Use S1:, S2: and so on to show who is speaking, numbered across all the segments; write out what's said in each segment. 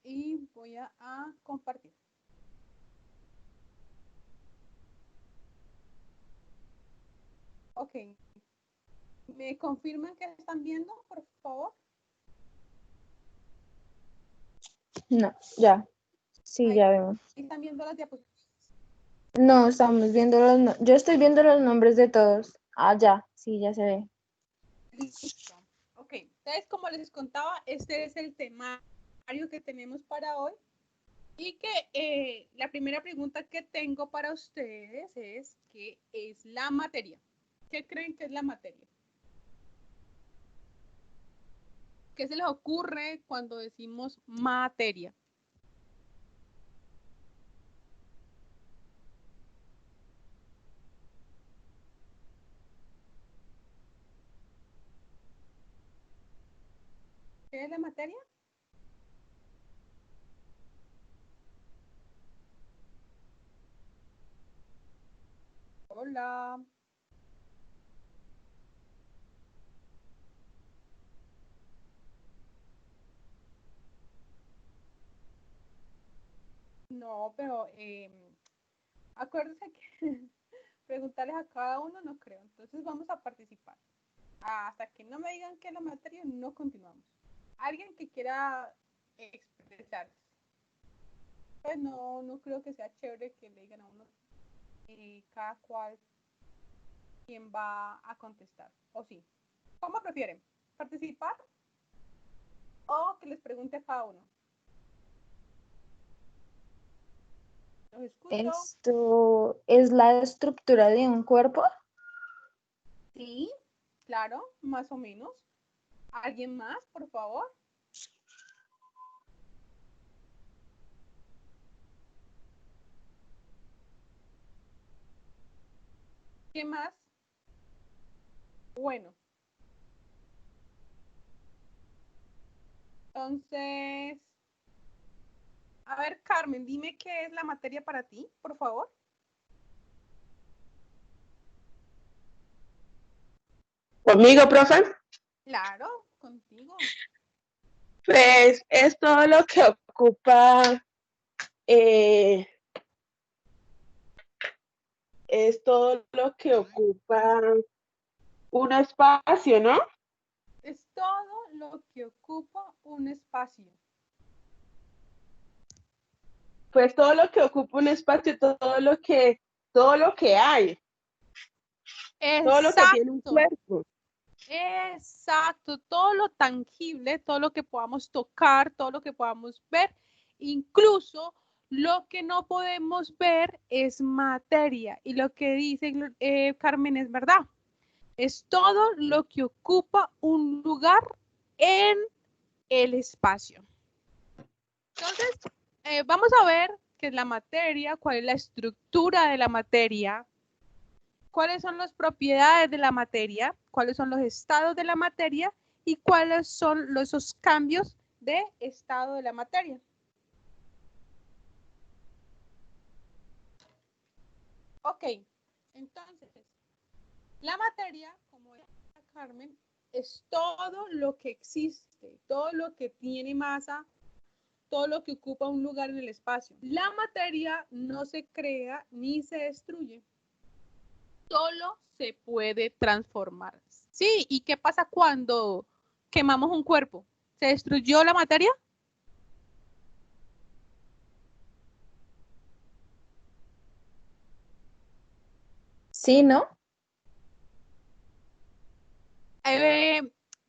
S1: y voy a compartir. Ok. ¿Me confirman que están viendo, por favor?
S2: No, ya. Sí,
S1: Ahí,
S2: ya vemos.
S1: ¿están viendo las diapositivas?
S2: No, estamos viendo yo estoy viendo los nombres de todos. Ah, ya, sí, ya se ve.
S1: Listo. Ok, entonces como les contaba, este es el temario que tenemos para hoy. Y que la primera pregunta que tengo para ustedes es, ¿qué es la materia? ¿Qué creen que es la materia? ¿Qué se les ocurre cuando decimos materia? ¿Qué es la materia? Hola. No, pero acuérdense que preguntarles a cada uno no creo. Entonces vamos a participar. Hasta que no me digan qué es la materia, no continuamos. Alguien que quiera expresarse. Pues no creo que sea chévere que le digan a uno cada cual quién va a contestar. ¿O sí? ¿Cómo prefieren? ¿Participar o que les pregunte a cada uno? Los escucho.
S2: ¿Esto es la estructura de un cuerpo?
S1: Sí, claro, más o menos. ¿Alguien más, por favor? ¿Qué más? Bueno, entonces, a ver, Carmen, dime qué es la materia para ti, por favor.
S3: ¿Conmigo, profe?
S1: Claro, contigo.
S3: Pues es todo lo que ocupa, es todo lo que ocupa un espacio, ¿no?
S1: Es todo lo que ocupa un espacio.
S3: Pues todo lo que ocupa un espacio, todo lo que hay, todo lo que tiene un
S1: Exacto.
S3: cuerpo.
S1: Exacto, todo lo tangible, todo lo que podamos tocar, todo lo que podamos ver, incluso lo que no podemos ver es materia. Y lo que dice Carmen es verdad. Es todo lo que ocupa un lugar en el espacio. Entonces, vamos a ver qué es la materia, cuál es la estructura de la materia, cuáles son las propiedades de la materia, cuáles son los estados de la materia y cuáles son esos cambios de estado de la materia. Ok, entonces, la materia, como decía Carmen, es todo lo que existe, todo lo que tiene masa, todo lo que ocupa un lugar en el espacio. La materia no se crea ni se destruye, solo se puede transformar. Sí, ¿y qué pasa cuando quemamos un cuerpo? ¿Se destruyó la materia?
S2: Sí, ¿no?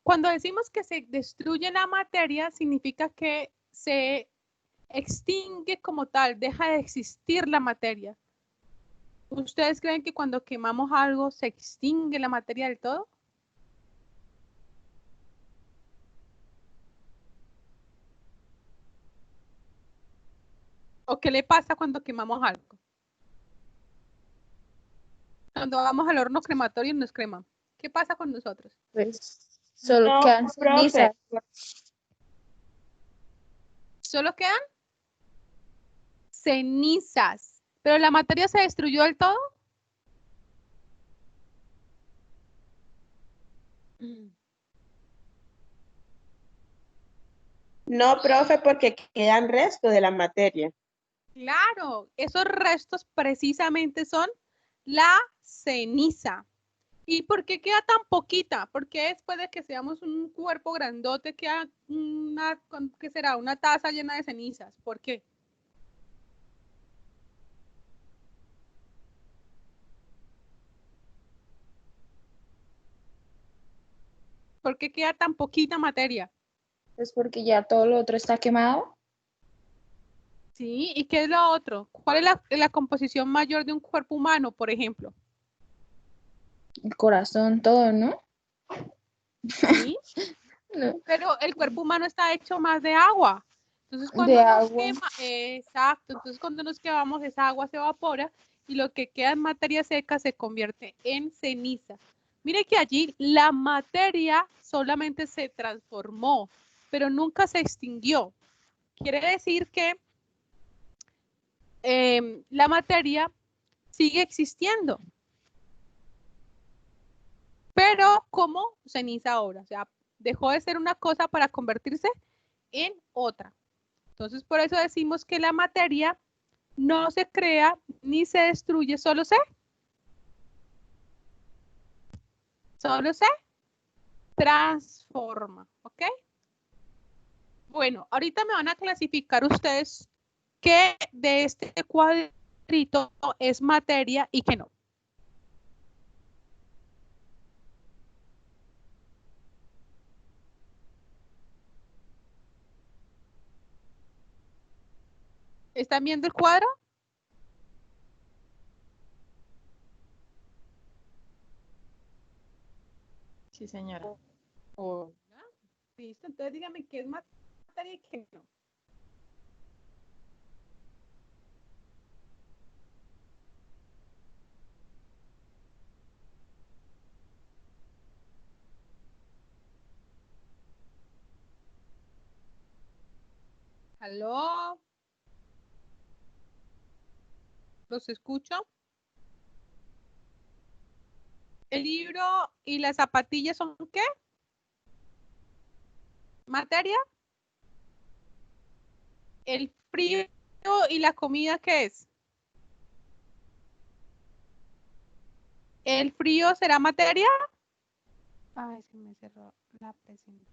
S1: Cuando decimos que se destruye la materia, significa que se extingue como tal, deja de existir la materia. ¿Ustedes creen que cuando quemamos algo se extingue la materia del todo? ¿O qué le pasa cuando quemamos algo? Cuando vamos al horno crematorio nos creman. ¿Qué pasa con nosotros?
S2: Pues solo
S3: No,
S2: quedan
S3: profe.
S2: cenizas.
S1: Solo quedan cenizas. ¿Pero la materia se destruyó del todo?
S3: No, profe, porque quedan restos de la materia.
S1: Claro, esos restos precisamente son la ceniza. ¿Y por qué queda tan poquita? Porque después de que seamos un cuerpo grandote queda una, ¿qué será? Una taza llena de cenizas. ¿Por qué? ¿Por qué queda tan poquita materia?
S2: Es porque ya todo lo otro está quemado.
S1: Sí, ¿y qué es lo otro? ¿Cuál es la composición mayor de un cuerpo humano, por ejemplo?
S2: El corazón, todo, ¿no?
S1: Sí,
S2: No.
S1: pero el cuerpo humano está hecho más de agua. Entonces,
S2: De
S1: cuando nos
S2: agua.
S1: quema, exacto, entonces cuando nos quemamos, esa agua se evapora y lo que queda en materia seca se convierte en ceniza. Mire que allí la materia solamente se transformó, pero nunca se extinguió. Quiere decir que la materia sigue existiendo, pero como ceniza ahora, o sea, dejó de ser una cosa para convertirse en otra. Entonces, por eso decimos que la materia no se crea ni se destruye, solo se transforma, ¿ok? Bueno, ahorita me van a clasificar ustedes qué de este cuadrito es materia y qué no. ¿Están viendo el cuadro?
S4: Sí, señora.
S1: Oh, listo, entonces díganme qué es materia y qué no. ¿Aló? ¿Los escucho? ¿El libro y las zapatillas son qué? ¿Materia? ¿El frío y la comida qué es? ¿El frío será materia? Ay, se me cerró la presentación.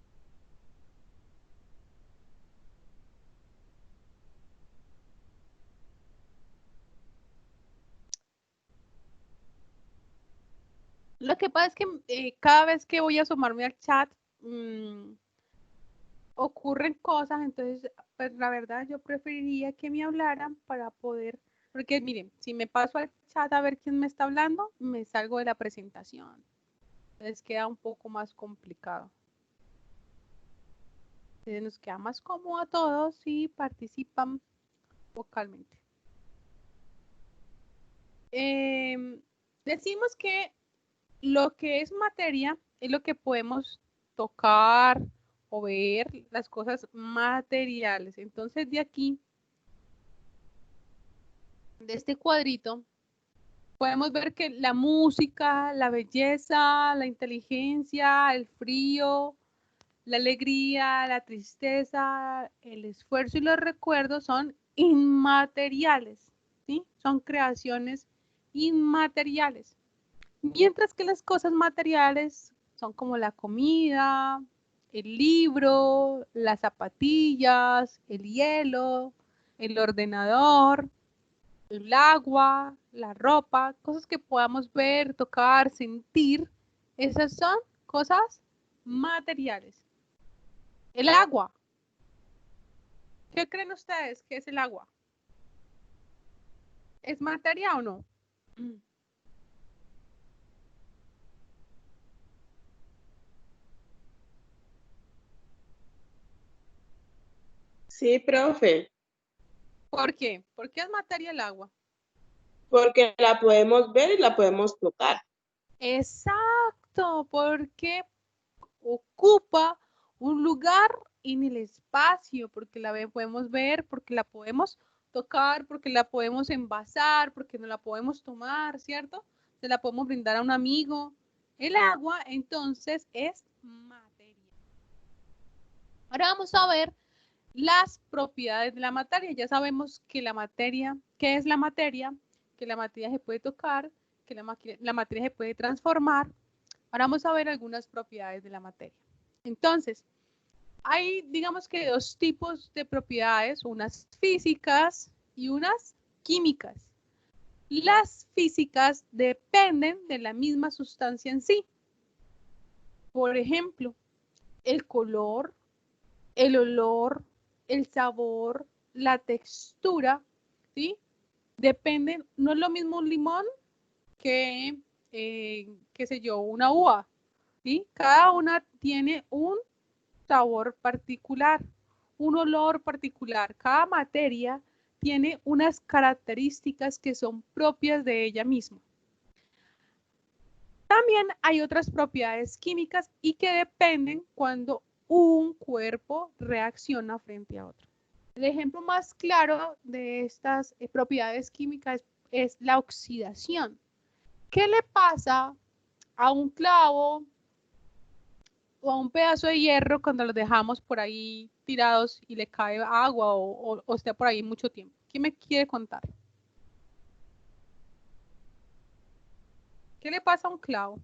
S1: Lo que pasa es que cada vez que voy a asomarme al chat, ocurren cosas, entonces, pues la verdad yo preferiría que me hablaran para poder, porque miren, si me paso al chat a ver quién me está hablando, me salgo de la presentación. Entonces queda un poco más complicado. Entonces nos queda más cómodo a todos si participan vocalmente. Decimos que lo que es materia es lo que podemos tocar o ver, las cosas materiales. Entonces de aquí, de este cuadrito, podemos ver que la música, la belleza, la inteligencia, el frío, la alegría, la tristeza, el esfuerzo y los recuerdos son inmateriales, ¿sí? Son creaciones inmateriales. Mientras que las cosas materiales son como la comida, el libro, las zapatillas, el hielo, el ordenador, el agua, la ropa, cosas que podamos ver, tocar, sentir, esas son cosas materiales. El agua. ¿Qué creen ustedes que es el agua? ¿Es materia o no?
S3: Sí, profe,
S1: ¿Por qué? ¿Por qué es materia el agua?
S3: porque la podemos ver y la podemos tocar.
S1: Exacto, porque ocupa un lugar en el espacio, porque la podemos ver, porque la podemos tocar, porque la podemos envasar, porque no la podemos tomar, ¿cierto? Se la podemos brindar a un amigo. El agua, entonces, es materia. Ahora vamos a ver las propiedades de la materia. Ya sabemos que la materia, ¿qué es la materia? Que la materia se puede tocar, que la materia se puede transformar. Ahora vamos a ver algunas propiedades de la materia. Entonces, hay, digamos que dos tipos de propiedades, unas físicas y unas químicas. Las físicas dependen de la misma sustancia en sí. Por ejemplo, el color, el olor, el sabor, la textura, ¿sí? Dependen, no es lo mismo un limón que, qué sé yo, una uva, ¿sí? Cada una tiene un sabor particular, un olor particular. Cada materia tiene unas características que son propias de ella misma. También hay otras propiedades químicas y que dependen cuando un cuerpo reacciona frente a otro. El ejemplo más claro de estas propiedades químicas es la oxidación. ¿Qué le pasa a un clavo o a un pedazo de hierro cuando los dejamos por ahí tirados y le cae agua o esté por ahí mucho tiempo? ¿Quién me quiere contar? ¿Qué le pasa a un clavo?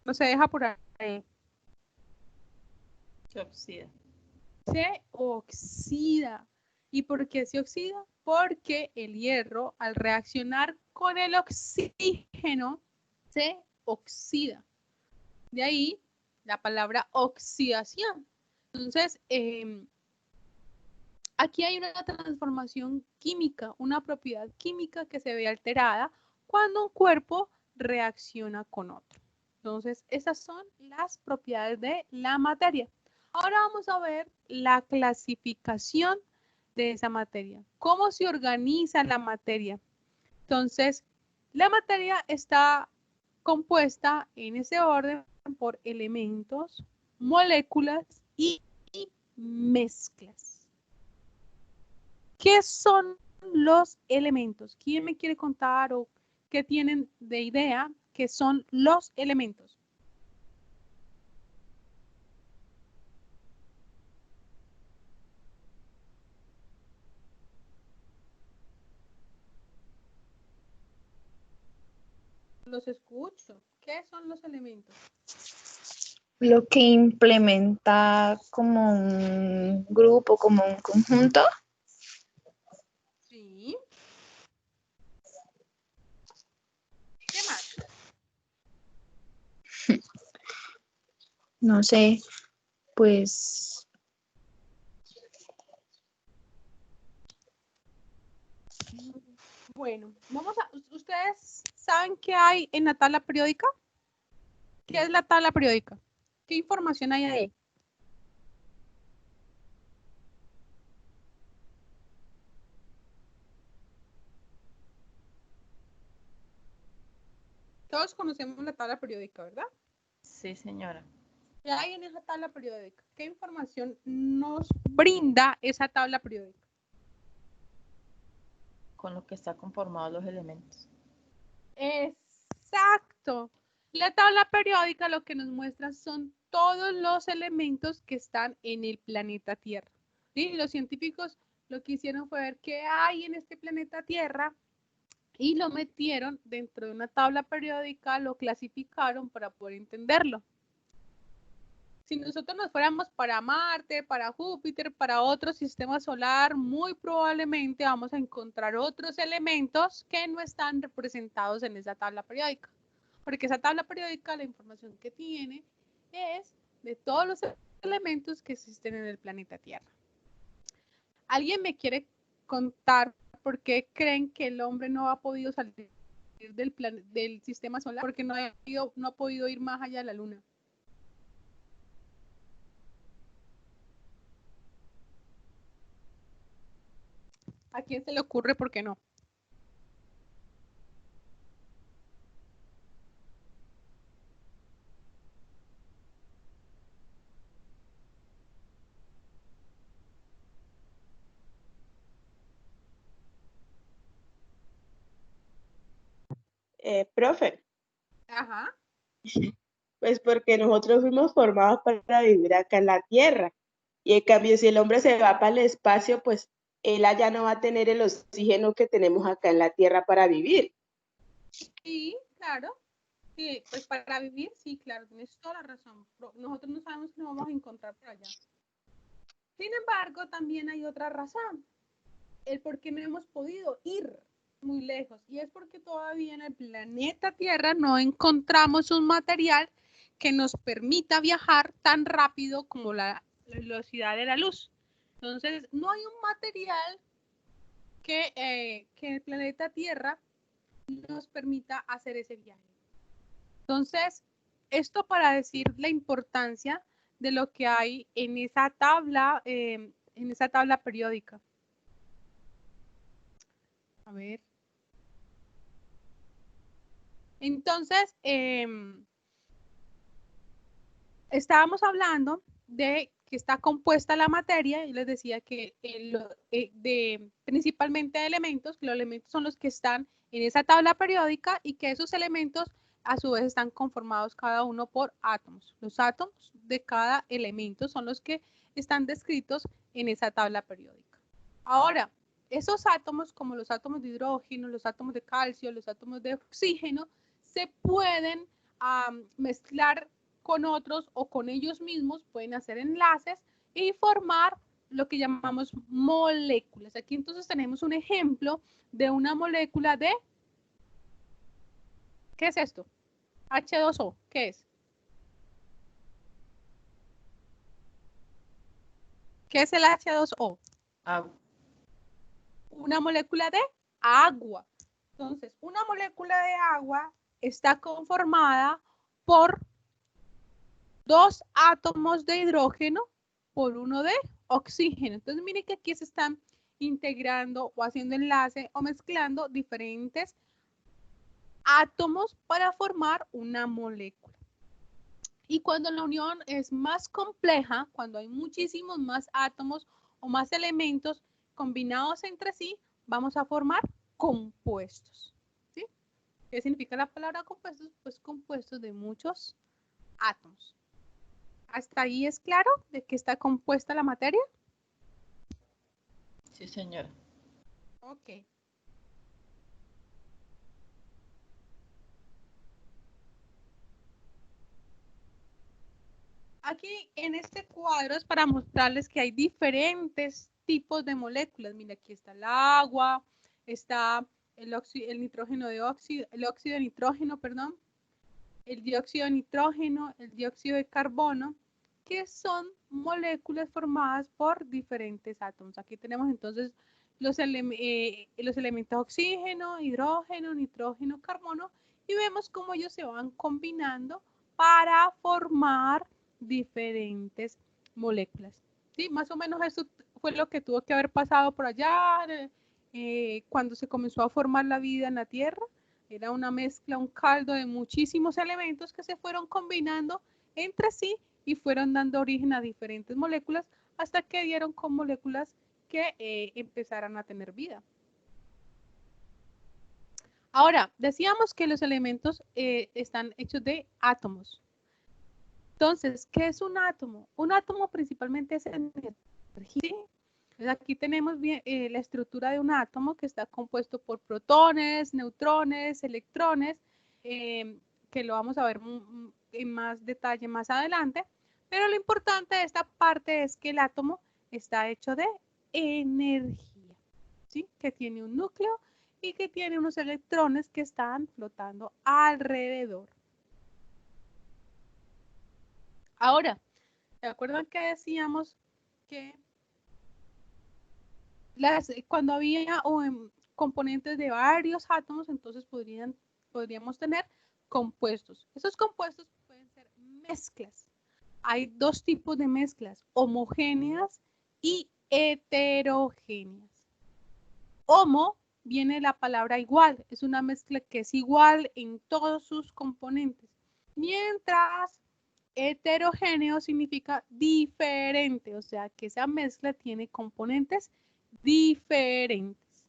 S1: No se deja por ahí.
S4: Se oxida.
S1: Se oxida. ¿Y por qué se oxida? Porque el hierro, al reaccionar con el oxígeno, se oxida. De ahí la palabra oxidación. Entonces, aquí hay una transformación química, una propiedad química que se ve alterada cuando un cuerpo reacciona con otro. Entonces, esas son las propiedades de la materia. Ahora vamos a ver la clasificación de esa materia. ¿Cómo se organiza la materia? Entonces, la materia está compuesta en ese orden por elementos, moléculas y mezclas. ¿Qué son los elementos? ¿Quién me quiere contar o qué tienen de idea que son los elementos? Los escucho. ¿Qué son los elementos?
S2: Lo que implementa como un grupo, como un conjunto.
S1: Sí. ¿Qué más?
S2: No sé, pues
S1: Bueno, ¿ustedes saben qué hay en la tabla periódica? ¿Qué es la tabla periódica? ¿Qué información hay ahí? Todos conocemos la tabla periódica, ¿verdad?
S4: Sí, señora.
S1: ¿Qué hay en esa tabla periódica? ¿Qué información nos brinda esa tabla periódica?
S4: Con lo que está conformados los elementos.
S1: Exacto. La tabla periódica lo que nos muestra son todos los elementos que están en el planeta Tierra. ¿Sí? Los científicos lo que hicieron fue ver qué hay en este planeta Tierra y lo metieron dentro de una tabla periódica, lo clasificaron para poder entenderlo. Si nosotros nos fuéramos para Marte, para Júpiter, para otro sistema solar, muy probablemente vamos a encontrar otros elementos que no están representados en esa tabla periódica. Porque esa tabla periódica, la información que tiene es de todos los elementos que existen en el planeta Tierra. ¿Alguien me quiere contar por qué creen que el hombre no ha podido salir del sistema solar? Porque no ha podido ir más allá de la Luna. ¿A quién se le ocurre por qué no?
S3: Profe,
S1: Ajá.
S3: Pues porque nosotros fuimos formados para vivir acá en la Tierra. Y en cambio, si el hombre se va para el espacio, pues él allá no va a tener el oxígeno que tenemos acá en la Tierra para vivir.
S1: Sí, claro. Sí, pues para vivir, sí, claro, tienes toda la razón. Nosotros no sabemos qué nos vamos a encontrar por allá. Sin embargo, también hay otra razón, el por qué no hemos podido ir muy lejos. Y es porque todavía en el planeta Tierra no encontramos un material que nos permita viajar tan rápido como la velocidad de la luz. Entonces, no hay un material que el planeta Tierra nos permita hacer ese viaje. Entonces, esto para decir la importancia de lo que hay en esa tabla periódica. A ver. Entonces, estábamos hablando de que está compuesta la materia, y les decía que principalmente de elementos, que los elementos son los que están en esa tabla periódica y que esos elementos a su vez están conformados cada uno por átomos. Los átomos de cada elemento son los que están descritos en esa tabla periódica. Ahora, esos átomos, como los átomos de hidrógeno, los átomos de calcio, los átomos de oxígeno, se pueden mezclar con otros o con ellos mismos, pueden hacer enlaces y formar lo que llamamos moléculas. Aquí entonces tenemos un ejemplo de una molécula de... ¿Qué es esto? H2O, ¿qué es? ¿Qué es el H2O?
S4: Agua.
S1: Una molécula de agua. Entonces, una molécula de agua está conformada por 2 átomos de hidrógeno por 1 de oxígeno. Entonces, miren que aquí se están integrando o haciendo enlace o mezclando diferentes átomos para formar una molécula. Y cuando la unión es más compleja, cuando hay muchísimos más átomos o más elementos combinados entre sí, vamos a formar compuestos. ¿Sí? ¿Qué significa la palabra compuestos? Pues compuestos de muchos átomos. ¿Hasta ahí es claro de qué está compuesta la materia?
S4: Sí, señora.
S1: Ok. Aquí en este cuadro es para mostrarles que hay diferentes tipos de moléculas. Mira, aquí está el agua, está el nitrógeno de óxido, el óxido de nitrógeno, perdón, el dióxido de nitrógeno, el dióxido de carbono, que son moléculas formadas por diferentes átomos. Aquí tenemos entonces los elementos oxígeno, hidrógeno, nitrógeno, carbono, y vemos cómo ellos se van combinando para formar diferentes moléculas. ¿Sí? Más o menos eso fue lo que tuvo que haber pasado por allá cuando se comenzó a formar la vida en la Tierra. Era una mezcla, un caldo de muchísimos elementos que se fueron combinando entre sí y fueron dando origen a diferentes moléculas hasta que dieron con moléculas que empezaran a tener vida. Ahora, decíamos que los elementos están hechos de átomos. Entonces, ¿qué es un átomo? Un átomo principalmente es energía. Entonces, aquí tenemos la estructura de un átomo que está compuesto por protones, neutrones, electrones, que lo vamos a ver en más detalle más adelante. Pero lo importante de esta parte es que el átomo está hecho de energía, ¿sí? Que tiene un núcleo y que tiene unos electrones que están flotando alrededor. Ahora, ¿se acuerdan que decíamos que cuando había componentes de varios átomos, entonces podríamos tener compuestos? Esos compuestos pueden ser mezclas. Hay 2 tipos de mezclas, homogéneas y heterogéneas. Homo viene la palabra igual, es una mezcla que es igual en todos sus componentes, mientras heterogéneo significa diferente, o sea que esa mezcla tiene componentes diferentes.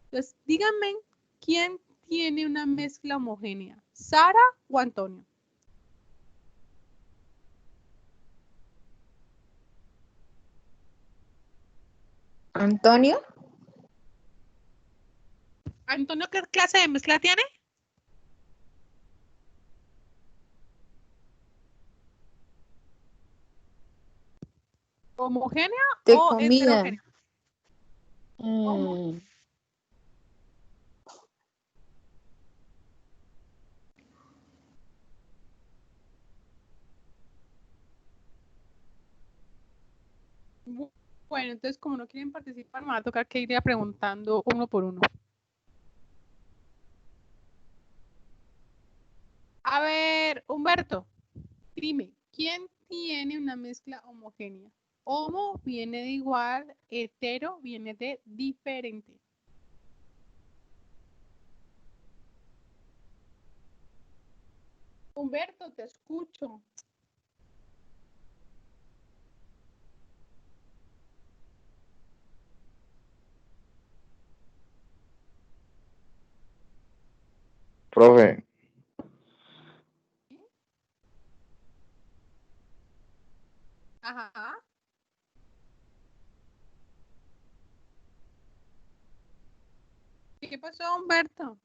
S1: Entonces, díganme, ¿quién tiene una mezcla homogénea? ¿Sara o Antonio?
S2: Antonio,
S1: Antonio, ¿qué clase de mezcla tiene? ¿Homogénea
S2: de
S1: o
S2: comida.
S1: heterogénea?
S2: Mm,
S1: Bueno, entonces como no quieren participar, me va a tocar que ir preguntando uno por uno. A ver, Humberto, dime, ¿quién tiene una mezcla homogénea? Homo viene de igual, hetero viene de diferente. Humberto, te escucho.
S5: Profe,
S1: Ajá. ¿Qué pasó, Humberto?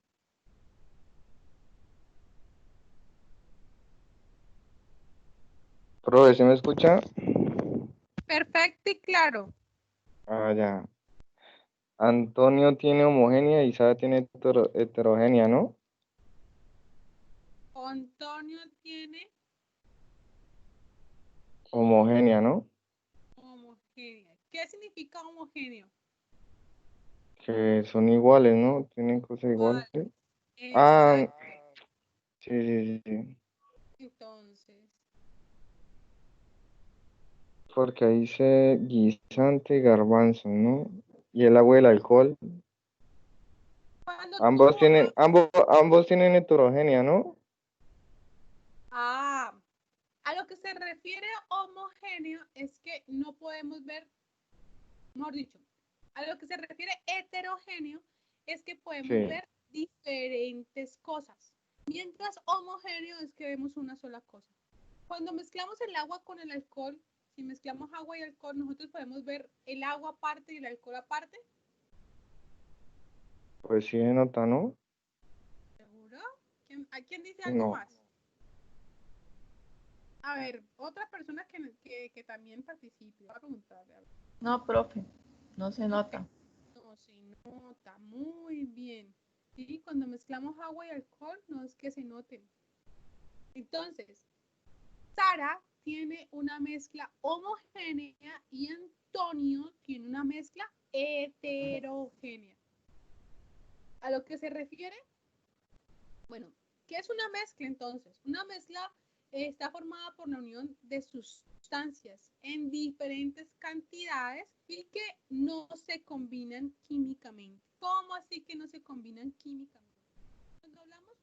S5: profe, ¿sí me escucha?
S1: Perfecto y claro.
S5: Ah, ya. Antonio tiene homogénea y Sara tiene heterogénea, ¿no?
S1: Antonio tiene
S5: Homogénea, ¿no?
S1: homogénea. ¿Qué significa homogéneo?
S5: Que son iguales, ¿no? Tienen cosas iguales.
S1: Igual.
S5: Ah,
S1: Exacto.
S5: sí, sí, sí, sí.
S1: Entonces,
S5: Porque ahí dice guisante y garbanzo, ¿no? Y el agua y el alcohol.
S1: cuando
S5: Ambos
S1: tú
S5: tienen, ambos tienen heterogénea, ¿no?
S1: a lo que se refiere homogéneo es que no podemos ver, mejor dicho, a lo que se refiere heterogéneo es que podemos
S5: Sí.
S1: ver diferentes cosas, mientras homogéneo es que vemos una sola cosa. Cuando mezclamos el agua con el alcohol, si mezclamos agua y alcohol, nosotros podemos ver el agua aparte y el alcohol aparte.
S5: Pues sí se nota, ¿no?
S1: ¿Seguro? ¿A quién dice algo
S5: No.
S1: más? A ver, otra persona que también participe. Voy a preguntarle. A ver.
S4: No, profe, no se
S1: Ok.
S4: nota.
S1: No se nota. Muy bien. Sí, cuando mezclamos agua y alcohol, no es que se noten. Entonces, Sara tiene una mezcla homogénea y Antonio tiene una mezcla heterogénea. ¿A lo que se refiere? Bueno, ¿qué es una mezcla entonces? Una mezcla está formada por la unión de sustancias en diferentes cantidades y que no se combinan químicamente. ¿Cómo así que no se combinan químicamente? Cuando hablamos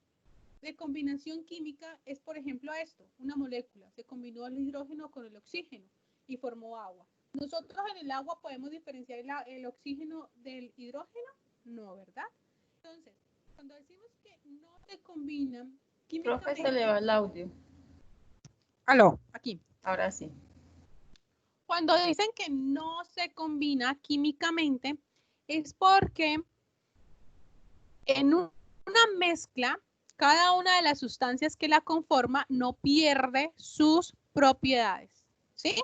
S1: de combinación química es, por ejemplo, esto, una molécula, se combinó el hidrógeno con el oxígeno y formó agua. ¿Nosotros en el agua podemos diferenciar el oxígeno del hidrógeno? No, ¿verdad? Entonces, cuando decimos que no se combinan
S4: Profe, se le
S1: químicamente...
S4: va el audio.
S1: Aló, aquí.
S4: Ahora sí.
S1: Cuando dicen que no se combina químicamente, es porque en una mezcla, cada una de las sustancias que la conforma no pierde sus propiedades, ¿sí?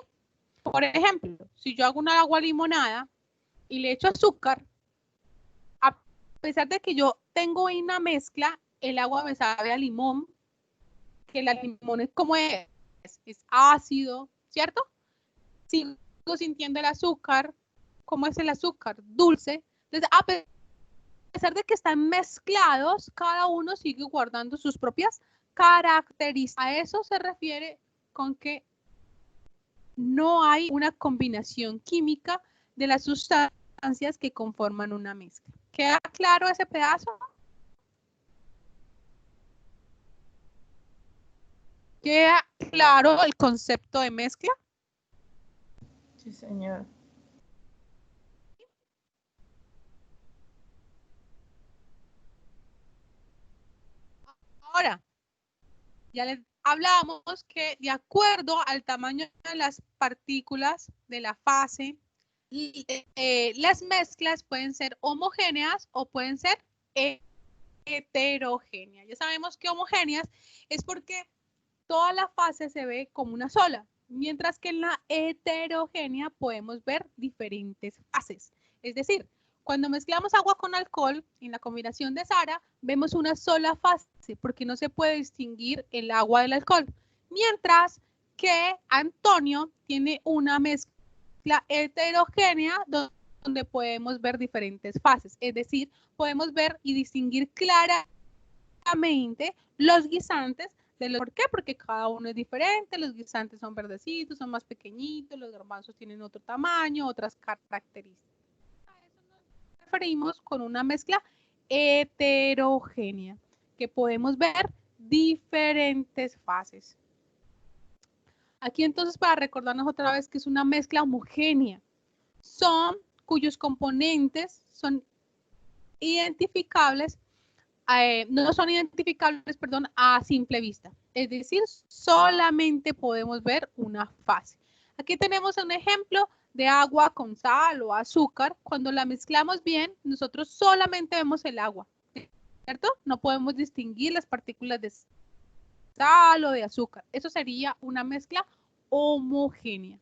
S1: Por ejemplo, si yo hago una agua limonada y le echo azúcar, a pesar de que yo tengo una mezcla, el agua me sabe a limón, que el limón es como es ácido, ¿cierto? Sigo sintiendo el azúcar, ¿cómo es el azúcar? Dulce. Entonces, a pesar de que están mezclados, cada uno sigue guardando sus propias características. A eso se refiere con que no hay una combinación química de las sustancias que conforman una mezcla. ¿Queda claro ese pedazo? ¿Queda claro el concepto de mezcla?
S4: Sí, señor.
S1: Ahora, ya les hablábamos que de acuerdo al tamaño de las partículas de la fase, las mezclas pueden ser homogéneas o pueden ser heterogéneas. Ya sabemos que homogéneas es porque toda la fase se ve como una sola, mientras que en la heterogénea podemos ver diferentes fases. Es decir, cuando mezclamos agua con alcohol, en la combinación de Sara, vemos una sola fase, porque no se puede distinguir el agua del alcohol. Mientras que Antonio tiene una mezcla heterogénea donde podemos ver diferentes fases. Es decir, podemos ver y distinguir claramente los guisantes. ¿Por qué? Porque cada uno es diferente, los guisantes son verdecitos, son más pequeñitos, los garbanzos tienen otro tamaño, otras características. A eso nos referimos con una mezcla heterogénea, que podemos ver diferentes fases. Aquí entonces, para recordarnos otra vez que es una mezcla homogénea, son cuyos componentes son identificables, no son identificables, perdón, a simple vista. Es decir, solamente podemos ver una fase. Aquí tenemos un ejemplo de agua con sal o azúcar. Cuando la mezclamos bien, nosotros solamente vemos el agua, ¿cierto? No podemos distinguir las partículas de sal o de azúcar. Eso sería una mezcla homogénea.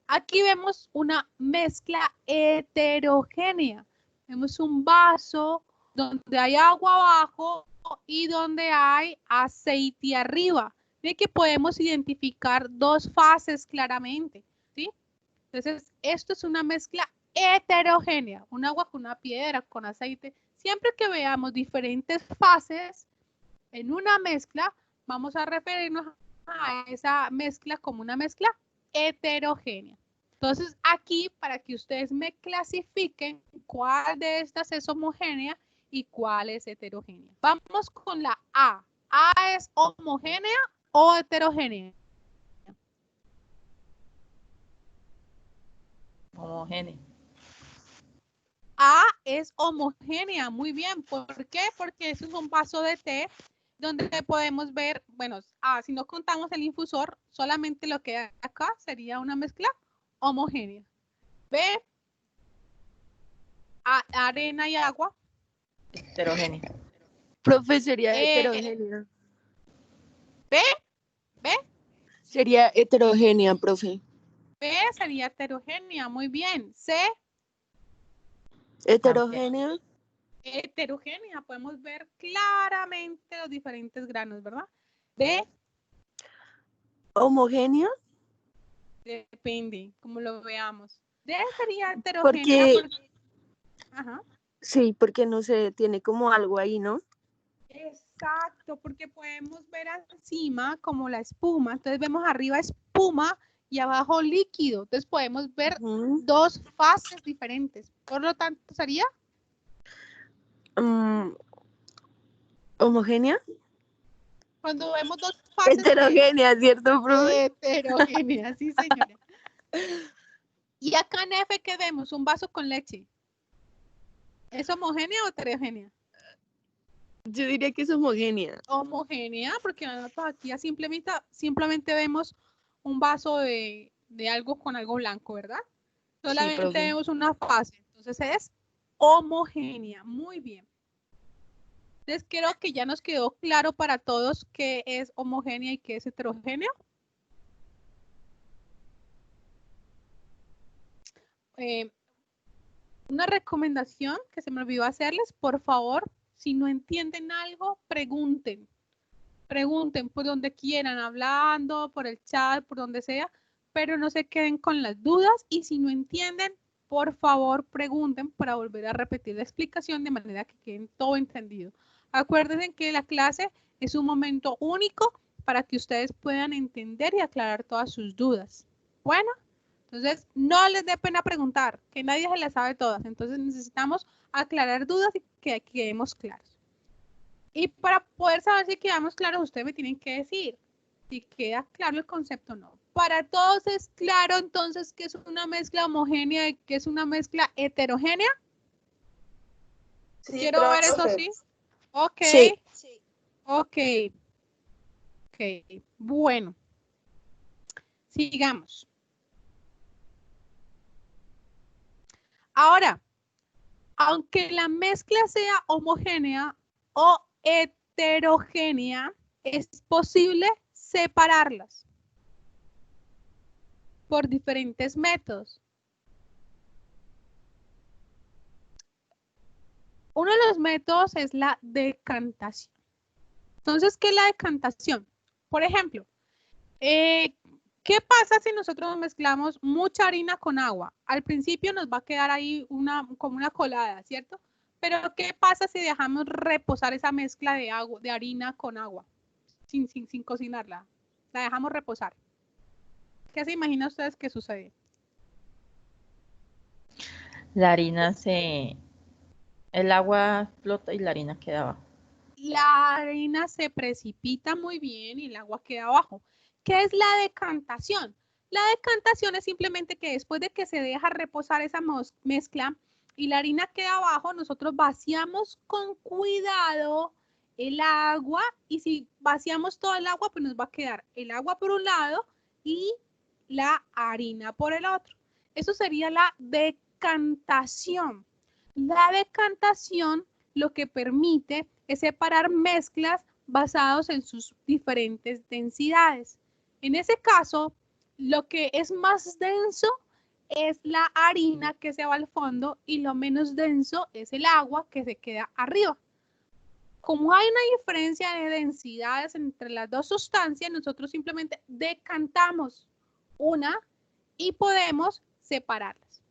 S1: Aquí vemos una mezcla heterogénea. Vemos un vaso donde hay agua abajo y donde hay aceite arriba. Ve que podemos identificar dos fases claramente, ¿sí? Entonces, esto es una mezcla heterogénea. Un agua con una piedra, con aceite. Siempre que veamos diferentes fases en una mezcla, vamos a referirnos a esa mezcla como una mezcla heterogénea. Entonces, aquí, para que ustedes me clasifiquen cuál de estas es homogénea y cuál es heterogénea. Vamos con la A. ¿A es homogénea o heterogénea?
S4: Homogénea.
S1: A es homogénea, muy bien. ¿Por qué? Porque eso es un vaso de té donde podemos ver, bueno, si no contamos el infusor, solamente lo que hay acá sería una mezcla homogénea. B, arena y agua.
S4: Heterogénea.
S6: Profe, sería heterogénea.
S1: B
S6: Sería heterogénea, profe.
S1: sería heterogénea, muy bien. C,
S6: Heterogénea.
S1: heterogénea, podemos ver claramente los diferentes granos, ¿verdad? D,
S6: Homogénea.
S1: depende, como lo veamos. D sería heterogénea porque... Ajá.
S6: Sí, porque no sé, tiene como algo ahí, ¿no?
S1: Exacto, porque podemos ver encima como la espuma, entonces vemos arriba espuma y abajo líquido, entonces podemos ver dos fases diferentes, por lo tanto sería
S6: homogénea.
S1: cuando vemos dos fases
S6: Heterogénea, ¿cierto, profe?
S1: heterogénea, sí señora. Y acá en F, ¿qué vemos? Un vaso con leche. ¿Es homogénea o heterogénea?
S6: Yo diría que es homogénea.
S1: Homogénea, porque aquí ya simplemente vemos un vaso de algo con algo blanco, ¿verdad? Solamente
S6: profe.
S1: vemos una fase, entonces es homogénea, muy bien. Entonces creo que ya nos quedó claro para todos qué es homogénea y qué es heterogénea. Una recomendación que se me olvidó hacerles, por favor, si no entienden algo, pregunten. Pregunten por donde quieran, hablando, por el chat, por donde sea, pero no se queden con las dudas y si no entienden, por favor, pregunten para volver a repetir la explicación de manera que queden todo entendido. Acuérdense que la clase es un momento único para que ustedes puedan entender y aclarar todas sus dudas. Bueno, entonces no les dé pena preguntar, que nadie se las sabe todas. Entonces necesitamos aclarar dudas y que quedemos claros. Y para poder saber si quedamos claros, ustedes me tienen que decir si queda claro el concepto o no. Para todos es claro entonces que es una mezcla homogénea y que es una mezcla heterogénea.
S3: Sí,
S1: Quiero ver eso, ¿sí? Ok.
S6: Sí.
S1: Ok. Ok. Bueno. Sigamos. Ahora, aunque la mezcla sea homogénea o heterogénea, es posible separarlas por diferentes métodos. Uno de los métodos es la decantación. Entonces, ¿qué es la decantación? Por ejemplo, ¿qué pasa si nosotros mezclamos mucha harina con agua? Al principio nos va a quedar ahí como una colada, ¿cierto? Pero ¿qué pasa si dejamos reposar esa mezcla de harina con agua sin cocinarla? La dejamos reposar. ¿Qué se imaginan ustedes que sucede?
S4: La harina el agua flota y la harina queda abajo.
S1: La harina se precipita muy bien y el agua queda abajo. ¿Qué es la decantación? La decantación es simplemente que después de que se deja reposar esa mezcla y la harina queda abajo, nosotros vaciamos con cuidado el agua y si vaciamos todo el agua, pues nos va a quedar el agua por un lado y la harina por el otro. Eso sería la decantación. La decantación lo que permite es separar mezclas basados en sus diferentes densidades. En ese caso, lo que es más denso es la harina que se va al fondo y lo menos denso es el agua que se queda arriba. Como hay una diferencia de densidades entre las dos sustancias, nosotros simplemente decantamos una y podemos separarlas.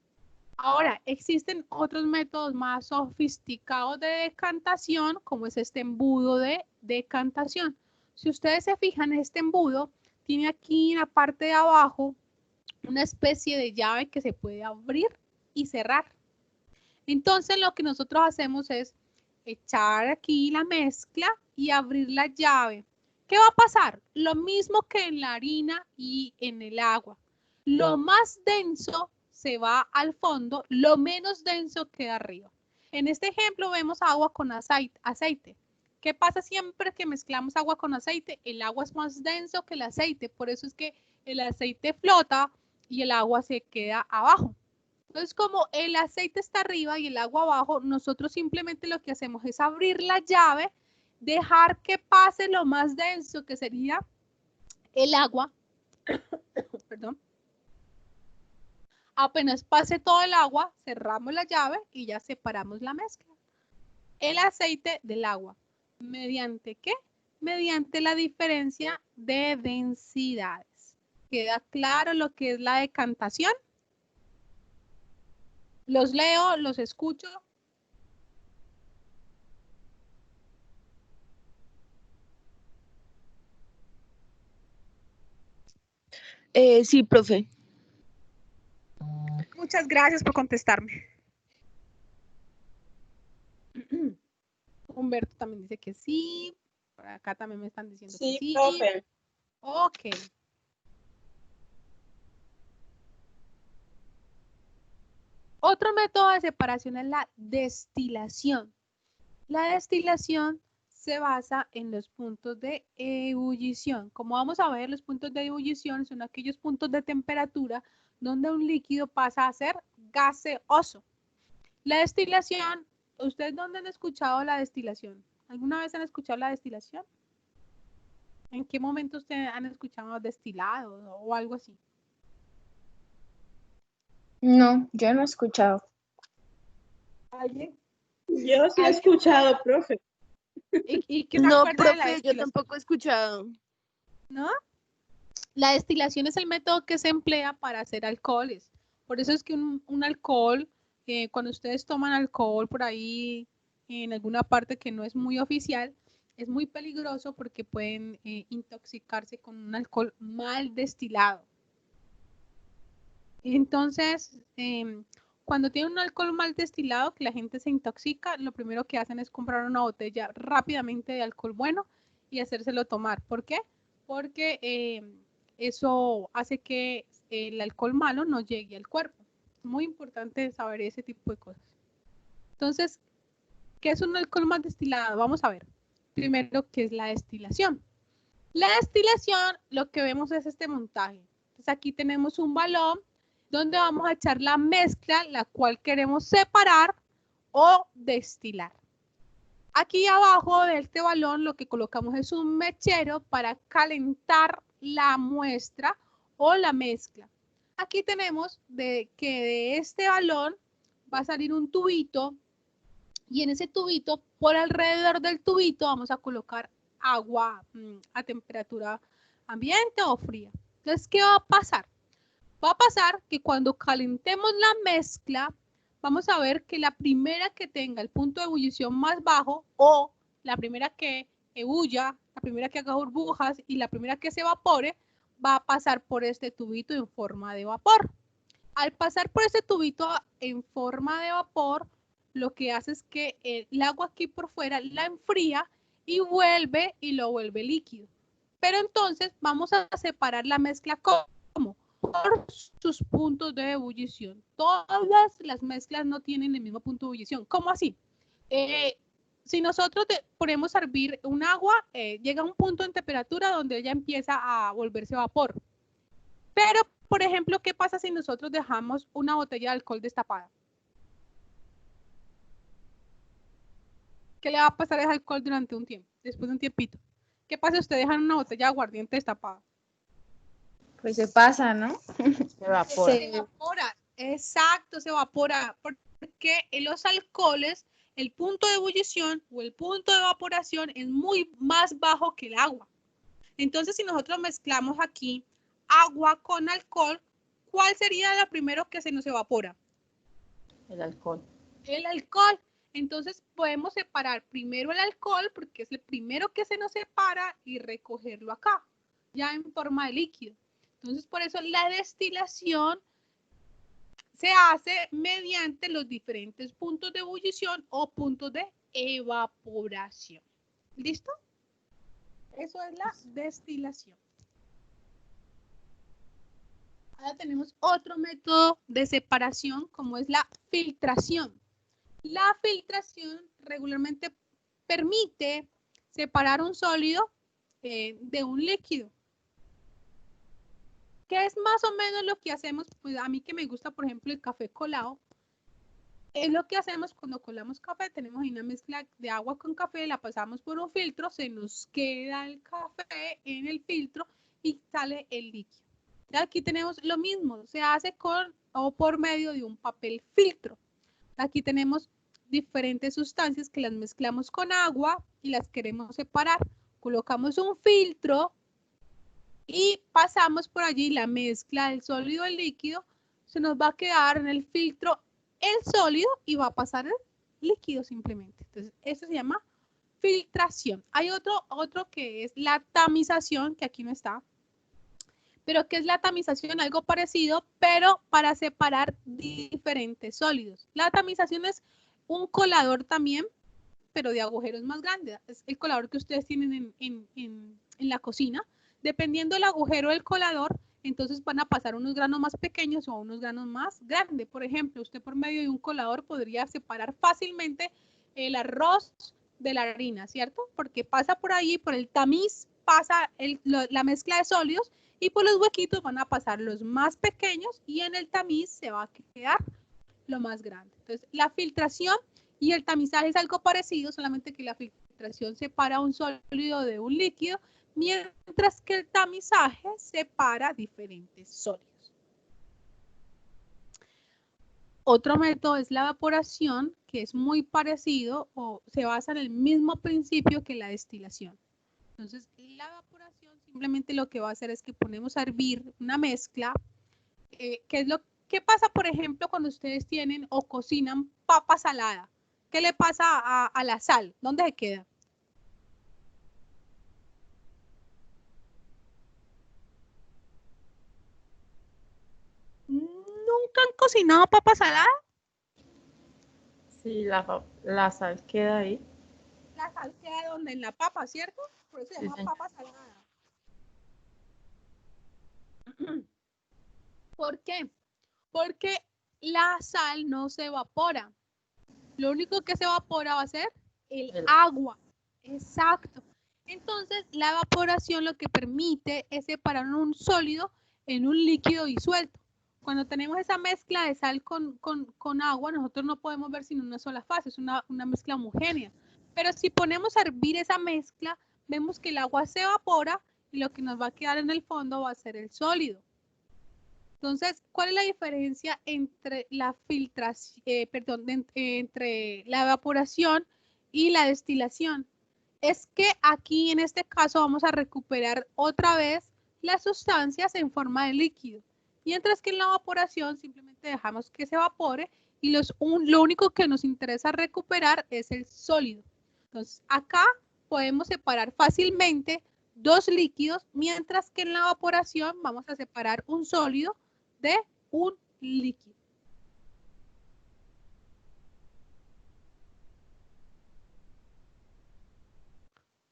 S1: Ahora, existen otros métodos más sofisticados de decantación, como es este embudo de decantación. Si ustedes se fijan, este embudo tiene aquí en la parte de abajo una especie de llave que se puede abrir y cerrar. Entonces, lo que nosotros hacemos es echar aquí la mezcla y abrir la llave. ¿Qué va a pasar? Lo mismo que en la harina y en el agua. Lo más denso se va al fondo, lo menos denso queda arriba. En este ejemplo vemos agua con aceite. ¿Qué pasa siempre que mezclamos agua con aceite? El agua es más denso que el aceite, por eso es que el aceite flota y el agua se queda abajo. Entonces, como el aceite está arriba y el agua abajo, nosotros simplemente lo que hacemos es abrir la llave, dejar que pase lo más denso, que sería el agua. Perdón. Apenas pase todo el agua, cerramos la llave y ya separamos la mezcla. El aceite del agua. ¿Mediante qué? Mediante la diferencia de densidades. ¿Queda claro lo que es la decantación? Los leo, los escucho.
S6: Sí, profe.
S1: Muchas gracias por contestarme. Humberto también dice que sí. Por acá también me están diciendo que sí.
S3: Profe.
S1: Ok. Otro método de separación es la destilación. La destilación se basa en los puntos de ebullición. Como vamos a ver, los puntos de ebullición son aquellos puntos de temperatura donde un líquido pasa a ser gaseoso. La destilación, ¿ustedes dónde han escuchado la destilación? ¿Alguna vez han escuchado la destilación? ¿En qué momento ustedes han escuchado destilado o algo así?
S2: No, yo no he escuchado.
S1: ¿Alguien?
S3: Yo sí he escuchado, profe.
S1: ¿Y qué se
S6: No,
S1: acuerda de la
S6: profe, yo
S1: destilación?
S6: tampoco he escuchado.
S1: ¿No? La destilación es el método que se emplea para hacer alcoholes. Por eso es que un alcohol, cuando ustedes toman alcohol por ahí en alguna parte que no es muy oficial, es muy peligroso porque pueden intoxicarse con un alcohol mal destilado. Entonces, cuando tienen un alcohol mal destilado, que la gente se intoxica, lo primero que hacen es comprar una botella rápidamente de alcohol bueno y hacérselo tomar. ¿Por qué? Porque eso hace que el alcohol malo no llegue al cuerpo. Es muy importante saber ese tipo de cosas. Entonces, ¿qué es un alcohol mal destilado? Vamos a ver. Primero, ¿qué es la destilación? La destilación, lo que vemos es este montaje. Entonces, aquí tenemos un balón donde vamos a echar la mezcla, la cual queremos separar o destilar. Aquí abajo de este balón lo que colocamos es un mechero para calentar la muestra o la mezcla. Aquí tenemos que de este balón va a salir un tubito y en ese tubito, por alrededor del tubito, vamos a colocar agua a temperatura ambiente o fría. Entonces, ¿qué va a pasar? Va a pasar que cuando calentemos la mezcla, vamos a ver que la primera que tenga el punto de ebullición más bajo o la primera que ebulla, la primera que haga burbujas y la primera que se evapore, va a pasar por este tubito en forma de vapor. Al pasar por este tubito en forma de vapor, lo que hace es que el agua aquí por fuera la enfría y vuelve y lo vuelve líquido. Pero entonces vamos a separar la mezcla ¿cómo? Por sus puntos de ebullición. Todas las mezclas no tienen el mismo punto de ebullición. ¿Cómo así? Si nosotros ponemos a hervir un agua, llega a un punto en temperatura donde ella empieza a volverse vapor. Pero, por ejemplo, ¿qué pasa si nosotros dejamos una botella de alcohol destapada? ¿Qué le va a pasar a ese alcohol durante un tiempo, después de un tiempito? ¿Qué pasa si usted deja una botella de aguardiente destapada?
S2: Pues se pasa, ¿no?
S4: Se evapora.
S1: Se evapora, exacto, se evapora, porque en los alcoholes el punto de ebullición o el punto de evaporación es muy más bajo que el agua. Entonces, si nosotros mezclamos aquí agua con alcohol, ¿cuál sería la primero que se nos evapora?
S4: El alcohol.
S1: El alcohol. Entonces podemos separar primero el alcohol porque es el primero que se nos separa y recogerlo acá, ya en forma de líquido. Entonces por eso la destilación se hace mediante los diferentes puntos de ebullición o puntos de evaporación. ¿Listo? Eso es la destilación. Ahora tenemos otro método de separación como es la filtración. La filtración regularmente permite separar un sólido de un líquido. ¿Qué es más o menos lo que hacemos? Pues a mí que me gusta, por ejemplo, el café colado. Es lo que hacemos cuando colamos café. Tenemos una mezcla de agua con café, la pasamos por un filtro, se nos queda el café en el filtro y sale el líquido. Y aquí tenemos lo mismo, se hace con o por medio de un papel filtro. Aquí tenemos diferentes sustancias que las mezclamos con agua y las queremos separar. Colocamos un filtro y pasamos por allí la mezcla del sólido y el líquido. Se nos va a quedar en el filtro el sólido y va a pasar el líquido simplemente. Entonces, eso se llama filtración. Hay otro que es la tamización, que aquí no está. Pero ¿qué es la tamización? Algo parecido, pero para separar diferentes sólidos. La tamización es un colador también, pero de agujeros más grandes. Es el colador que ustedes tienen en la cocina. Dependiendo del agujero del colador, entonces van a pasar unos granos más pequeños o unos granos más grandes. Por ejemplo, usted por medio de un colador podría separar fácilmente el arroz de la harina, ¿cierto? Porque pasa por ahí, por el tamiz, pasa la mezcla de sólidos y por los huequitos van a pasar los más pequeños y en el tamiz se va a quedar lo más grande. Entonces, la filtración y el tamizaje es algo parecido, solamente que la filtración separa un sólido de un líquido, mientras que el tamizaje separa diferentes sólidos. Otro método es la evaporación, que es muy parecido o se basa en el mismo principio que la destilación. Entonces, la evaporación simplemente lo que va a hacer es que ponemos a hervir una mezcla. ¿Qué pasa, por ejemplo, cuando ustedes tienen o cocinan papa salada? ¿Qué le pasa a la sal? ¿Dónde se queda? ¿Nunca han cocinado papa salada?
S4: Sí, la sal queda ahí.
S1: La sal queda donde en la papa, ¿cierto? Por eso se llama papa salada. ¿Por qué? Porque la sal no se evapora. Lo único que se evapora va a ser el agua. Exacto. Entonces, la evaporación lo que permite es separar un sólido en un líquido disuelto. Cuando tenemos esa mezcla de sal con agua, nosotros no podemos ver sino una sola fase, es una mezcla homogénea. Pero si ponemos a hervir esa mezcla, vemos que el agua se evapora y lo que nos va a quedar en el fondo va a ser el sólido. Entonces, ¿cuál es la diferencia entre la filtración, entre la evaporación y la destilación? Es que aquí en este caso vamos a recuperar otra vez las sustancias en forma de líquido. Mientras que en la evaporación simplemente dejamos que se evapore y lo único que nos interesa recuperar es el sólido. Entonces, acá podemos separar fácilmente dos líquidos, mientras que en la evaporación vamos a separar un sólido de un líquido.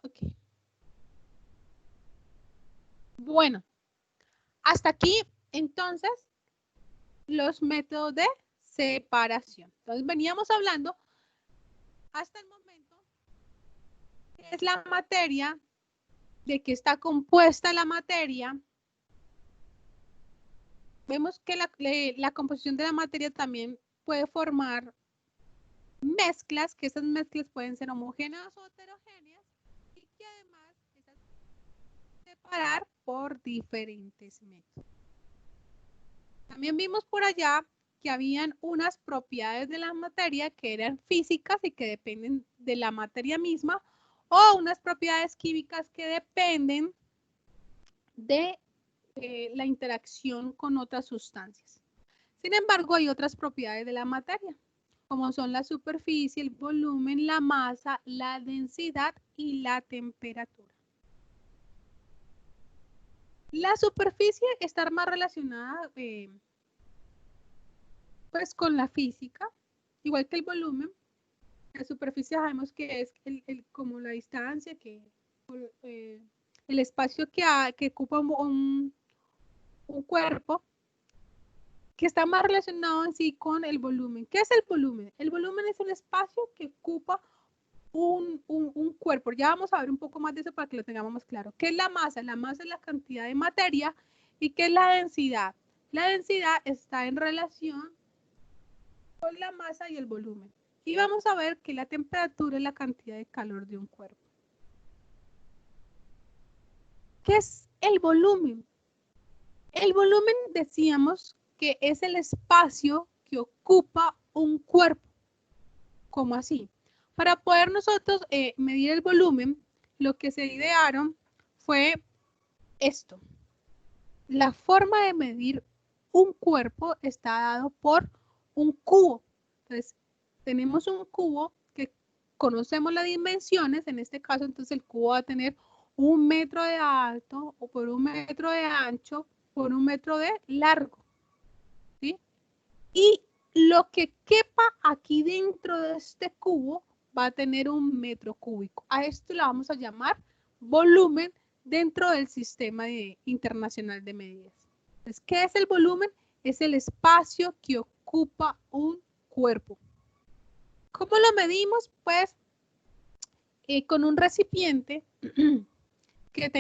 S1: Ok. Bueno, hasta aquí entonces los métodos de separación. Entonces veníamos hablando hasta el momento qué es la materia, de qué está compuesta la materia. Vemos que la composición de la materia también puede formar mezclas, que esas mezclas pueden ser homogéneas o heterogéneas y que además esas separar por diferentes métodos. También vimos por allá que habían unas propiedades de la materia que eran físicas y que dependen de la materia misma, o unas propiedades químicas que dependen de la interacción con otras sustancias. Sin embargo, hay otras propiedades de la materia, como son la superficie, el volumen, la masa, la densidad y la temperatura. La superficie está más relacionada pues con la física, igual que el volumen. La superficie sabemos que es como la distancia, el espacio que ocupa un cuerpo, que está más relacionado en sí con el volumen. ¿Qué es el volumen? El volumen es un espacio que ocupa un cuerpo. Ya vamos a ver un poco más de eso para que lo tengamos más claro. ¿Qué es la masa? La masa es la cantidad de materia. ¿Y qué es la densidad? La densidad está en relación con la masa y el volumen. Y vamos a ver que la temperatura es la cantidad de calor de un cuerpo. ¿Qué es el volumen? El volumen decíamos que es el espacio que ocupa un cuerpo. ¿Cómo así? Para poder nosotros medir el volumen, lo que se idearon fue esto. La forma de medir un cuerpo está dado por un cubo. Entonces, tenemos un cubo que conocemos las dimensiones. En este caso, entonces el cubo va a tener 1 metro de alto o por 1 metro de ancho por 1 metro de largo. ¿Sí? Y lo que quepa aquí dentro de este cubo va a tener 1 metro cúbico. A esto le vamos a llamar volumen dentro del sistema internacional de medidas. Entonces, ¿qué es el volumen? Es el espacio que ocupa un cuerpo. ¿Cómo lo medimos? Pues con un recipiente que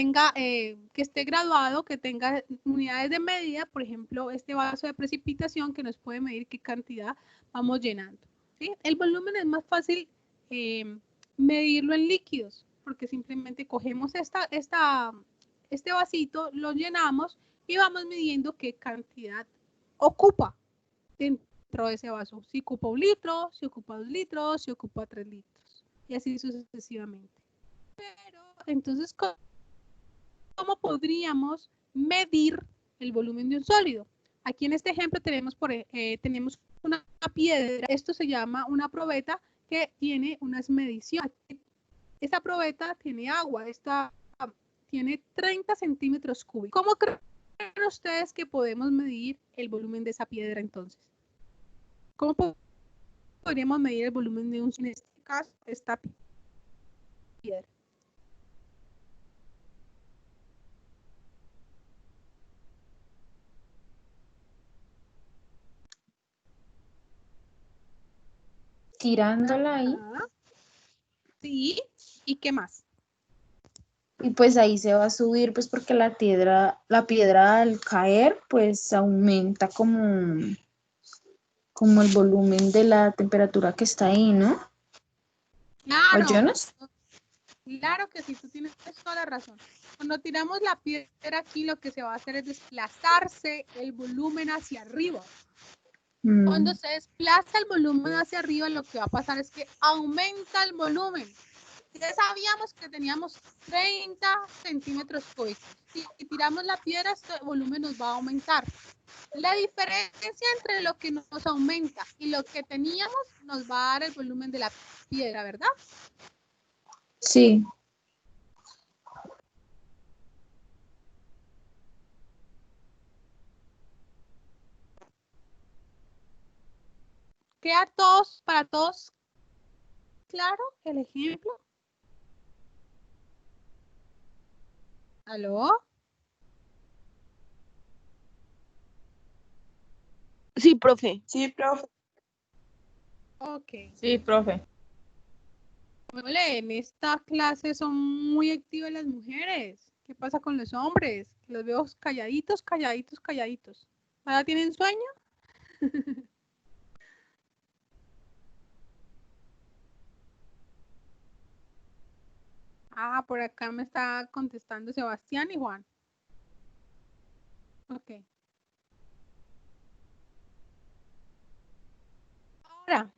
S1: esté graduado, que tenga unidades de medida, por ejemplo, este vaso de precipitación que nos puede medir qué cantidad vamos llenando. ¿Sí? El volumen es más fácil medirlo en líquidos, porque simplemente cogemos este vasito, lo llenamos y vamos midiendo qué cantidad ocupa dentro de ese vaso. Si ocupa 1 litro, si ocupa 2 litros, si ocupa 3 litros, y así sucesivamente. Pero entonces, ¿cómo podríamos medir el volumen de un sólido? Aquí en este ejemplo tenemos una piedra. Esto se llama una probeta que tiene unas mediciones. Esta probeta tiene agua. Esta tiene 30 centímetros cúbicos. ¿Cómo creen ustedes que podemos medir el volumen de esa piedra entonces? ¿Cómo podríamos medir el volumen de en este caso, esta piedra?
S2: Tirándola ahí.
S1: Sí, ¿y qué más?
S2: Y pues ahí se va a subir, pues porque la piedra al caer, pues aumenta como el volumen de la temperatura que está ahí, ¿no? ¿O yo
S1: Claro,
S2: no sé?
S1: claro que sí, tú tienes toda la razón. Cuando tiramos la piedra aquí, lo que se va a hacer es desplazarse el volumen hacia arriba. Cuando se desplaza el volumen hacia arriba, lo que va a pasar es que aumenta el volumen. Ya sabíamos que teníamos 30 centímetros cúbicos. Si tiramos la piedra, este volumen nos va a aumentar. La diferencia entre lo que nos aumenta y lo que teníamos nos va a dar el volumen de la piedra, ¿verdad?
S2: Sí.
S1: ¿Queda para todos claro el ejemplo? ¿Aló?
S6: Sí, profe.
S3: Sí, profe.
S1: Ok.
S4: Sí, profe.
S1: Ole, en esta clase son muy activas las mujeres. ¿Qué pasa con los hombres? Los veo calladitos, calladitos, calladitos. ¿Ahora tienen sueño? Ah, por acá me está contestando Sebastián y Juan. Ok. Ahora,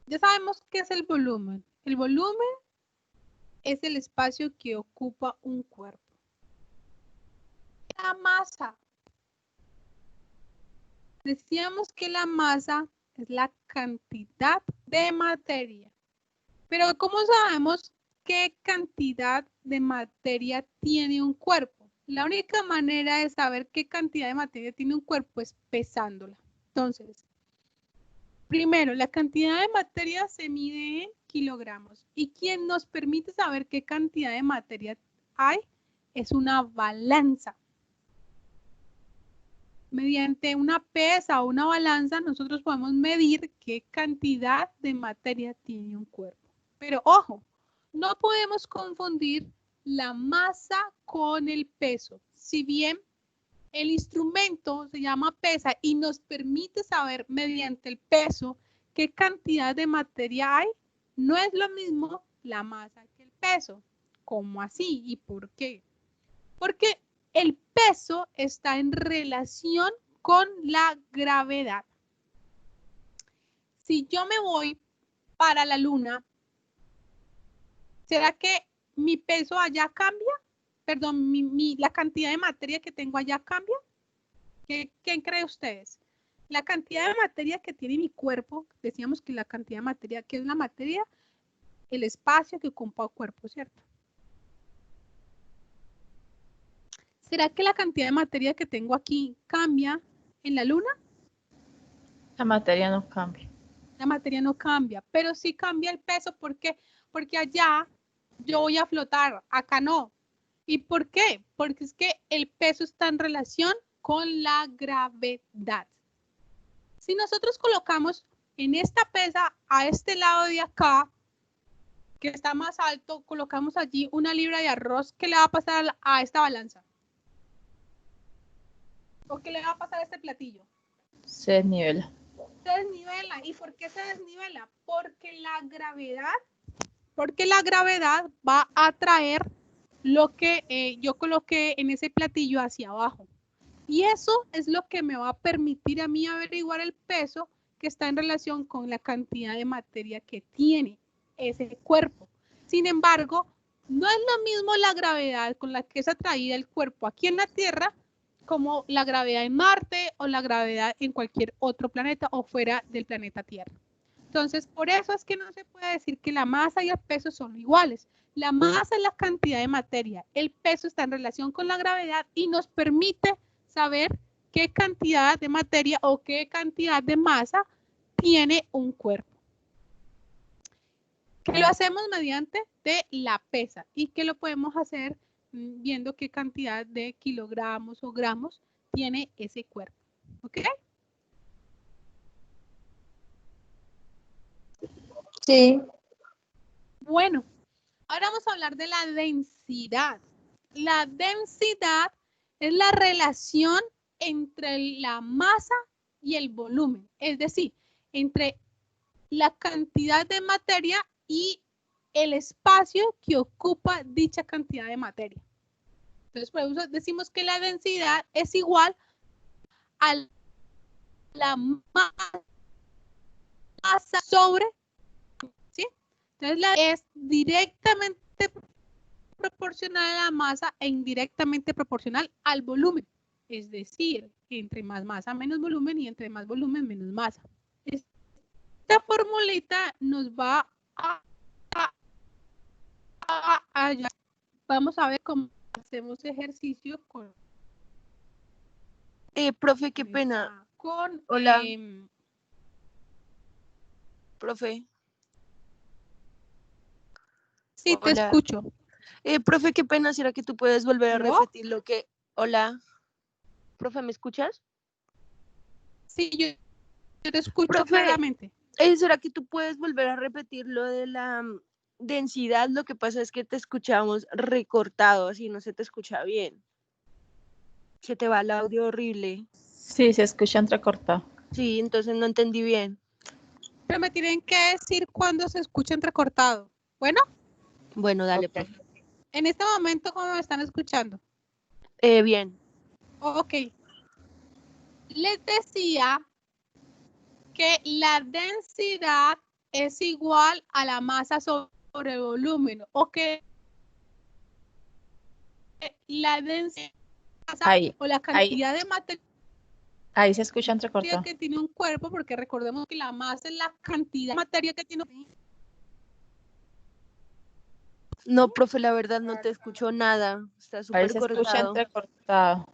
S1: ya sabemos qué es el volumen. El volumen es el espacio que ocupa un cuerpo. La masa. Decíamos que la masa es la cantidad de materia. Pero ¿cómo sabemos qué cantidad de materia tiene un cuerpo? La única manera de saber qué cantidad de materia tiene un cuerpo es pesándola. Entonces, primero, la cantidad de materia se mide en kilogramos. Y quien nos permite saber qué cantidad de materia hay es una balanza. Mediante una pesa o una balanza, nosotros podemos medir qué cantidad de materia tiene un cuerpo. Pero ojo, no podemos confundir la masa con el peso. Si bien el instrumento se llama pesa y nos permite saber mediante el peso qué cantidad de materia hay, no es lo mismo la masa que el peso. ¿Cómo así? ¿Y por qué? Porque el peso está en relación con la gravedad. Si yo me voy para la luna, ¿será que mi peso allá cambia? Perdón, la cantidad de materia que tengo allá cambia. ¿Qué creen ustedes? La cantidad de materia que tiene mi cuerpo, decíamos que la cantidad de materia, ¿qué es la materia? El espacio que ocupa el cuerpo, ¿cierto? ¿Será que la cantidad de materia que tengo aquí cambia en la luna?
S4: La materia no cambia.
S1: La materia no cambia, pero sí cambia el peso. ¿Por qué? Porque allá yo voy a flotar, acá no. ¿Y por qué? Porque es que el peso está en relación con la gravedad. Si nosotros colocamos en esta pesa a este lado de acá, que está más alto, colocamos allí una libra de arroz, ¿qué le va a pasar a esta balanza? ¿O qué le va a pasar a este platillo?
S4: Se desnivela.
S1: Se desnivela. ¿Y por qué se desnivela? Porque la gravedad va a traer lo que yo coloqué en ese platillo hacia abajo. Y eso es lo que me va a permitir a mí averiguar el peso que está en relación con la cantidad de materia que tiene ese cuerpo. Sin embargo, no es lo mismo la gravedad con la que es atraída el cuerpo aquí en la Tierra como la gravedad en Marte o la gravedad en cualquier otro planeta o fuera del planeta Tierra. Entonces, por eso es que no se puede decir que la masa y el peso son iguales. La masa es la cantidad de materia, el peso está en relación con la gravedad y nos permite saber qué cantidad de materia o qué cantidad de masa tiene un cuerpo. Que lo hacemos mediante de la pesa y que lo podemos hacer viendo qué cantidad de kilogramos o gramos tiene ese cuerpo. ¿Ok?
S2: Sí.
S1: Bueno, Ahora vamos a hablar de la densidad. La densidad es la relación entre la masa y el volumen, es decir, entre la cantidad de materia y el espacio que ocupa dicha cantidad de materia. Entonces, por eso decimos que la densidad es igual a la masa sobre, ¿sí? Entonces, es directamente proporcional a la masa e indirectamente proporcional al volumen. Es decir, entre más masa, menos volumen, y entre más volumen, menos masa. Esta formulita nos va a vamos a ver cómo hacemos ejercicio con
S6: Profe, qué pena.
S1: con
S6: Hola. Profe.
S1: sí, te
S6: Hola.
S1: escucho.
S6: Profe, qué pena. ¿Será que tú puedes volver a
S1: ¿Aló?
S6: repetir lo que... Hola. Profe, ¿me escuchas?
S1: Sí, yo te escucho
S6: Profe,
S1: claramente.
S6: ¿será que tú puedes volver a repetir lo de la densidad? Lo que pasa es que te escuchamos recortado, así no se te escucha bien. Se te va el audio horrible.
S4: Sí, se escucha entrecortado.
S6: Sí, entonces no entendí bien.
S1: Pero me tienen que decir cuando se escucha entrecortado. Bueno,
S6: Bueno, dale,
S4: Ok.
S6: profe.
S1: en este momento, ¿cómo me están escuchando?
S6: Bien.
S1: Ok. Les decía que la densidad es igual a la masa sobre el volumen, o que la densidad
S4: Ahí,
S1: o la cantidad de materia
S4: ahí se escucha entrecortado.
S1: que tiene un cuerpo, porque recordemos que la masa es la cantidad de materia que tiene.
S6: No, profe, la verdad no te escucho nada. Está
S4: Ahí
S6: súper
S4: se escucha
S6: cortado.
S4: entrecortado.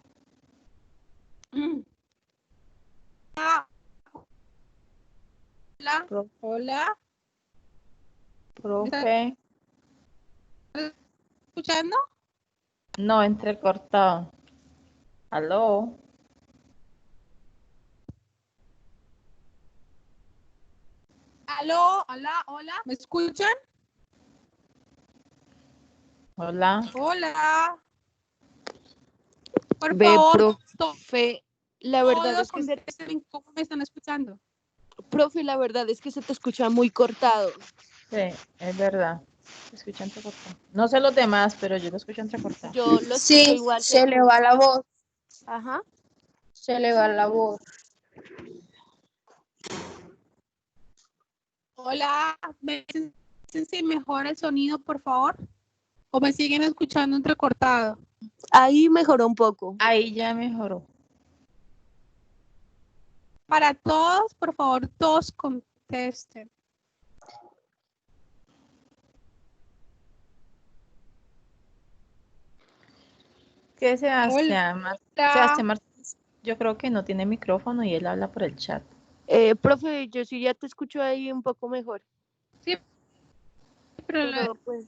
S1: Hola, hola,
S4: Profe,
S1: ¿escuchando?
S4: no, entrecortado. Aló.
S1: Aló, hola, hola, ¿me escuchan?
S4: Hola.
S1: Hola. Por
S6: Ve,
S1: favor,
S6: profe, la verdad
S1: todos
S6: es que
S1: contesten cómo me están escuchando.
S6: profe, la verdad es que se te escucha muy cortado.
S4: Sí, es verdad. Se escucha entrecortado. No sé los demás, pero yo lo escucho entrecortado.
S6: Yo lo escucho
S2: Sí,
S6: igual que
S2: se le
S6: tú.
S2: va la voz,
S6: Ajá.
S2: se le va la voz.
S1: Hola, ¿me dicen si mejora el sonido, por favor? ¿O me siguen escuchando entrecortado?
S6: Ahí mejoró un poco.
S4: Ahí ya mejoró.
S1: Para todos, por favor, todos contesten.
S4: ¿Qué Sebastián?
S1: Hola.
S4: Sebastián Martínez, yo creo que no tiene micrófono y él habla por el chat.
S6: Profe, yo sí ya te escucho ahí un poco mejor.
S1: Sí, pero
S6: Pero pues,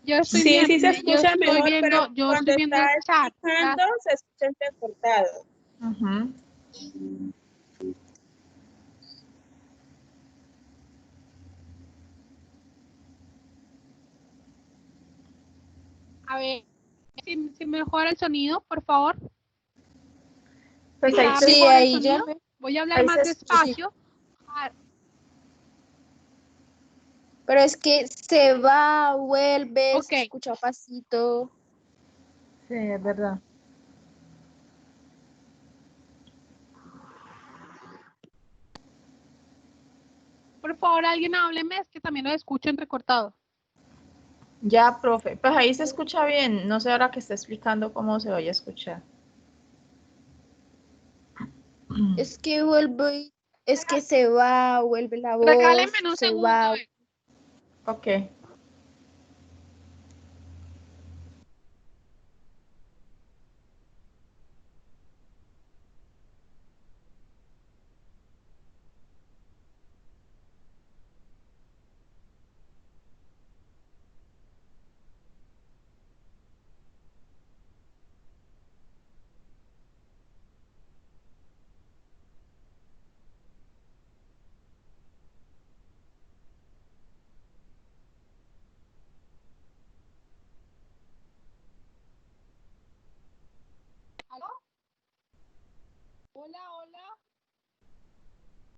S1: yo estoy
S3: Sí,
S1: viendo,
S3: sí se escucha
S1: yo
S3: mejor,
S1: estoy
S3: pero
S1: viendo, yo
S3: cuando
S1: estoy viendo el
S3: está
S1: chat.
S3: explicando se escucha entrecortado.
S4: Ujú.
S1: A ver, si mejora el sonido, por favor.
S4: Pues ahí
S1: ¿Está
S4: se,
S2: Sí,
S1: mejor el
S2: ahí ya.
S1: sonido? Voy a hablar
S4: ahí
S1: más
S4: se escucha.
S1: despacio.
S2: Pero es que se va, vuelve,
S1: Ok.
S2: se escucha pasito.
S4: Sí, es verdad.
S1: Por favor, alguien hábleme, es que también lo escucho entrecortado.
S4: Ya, profe. Pues ahí se escucha bien. No sé ahora que está explicando cómo se vaya a escuchar.
S2: Es que vuelve, es que se va, vuelve la voz,
S1: Regálenme un
S2: se
S1: segundo.
S2: va.
S4: Ok.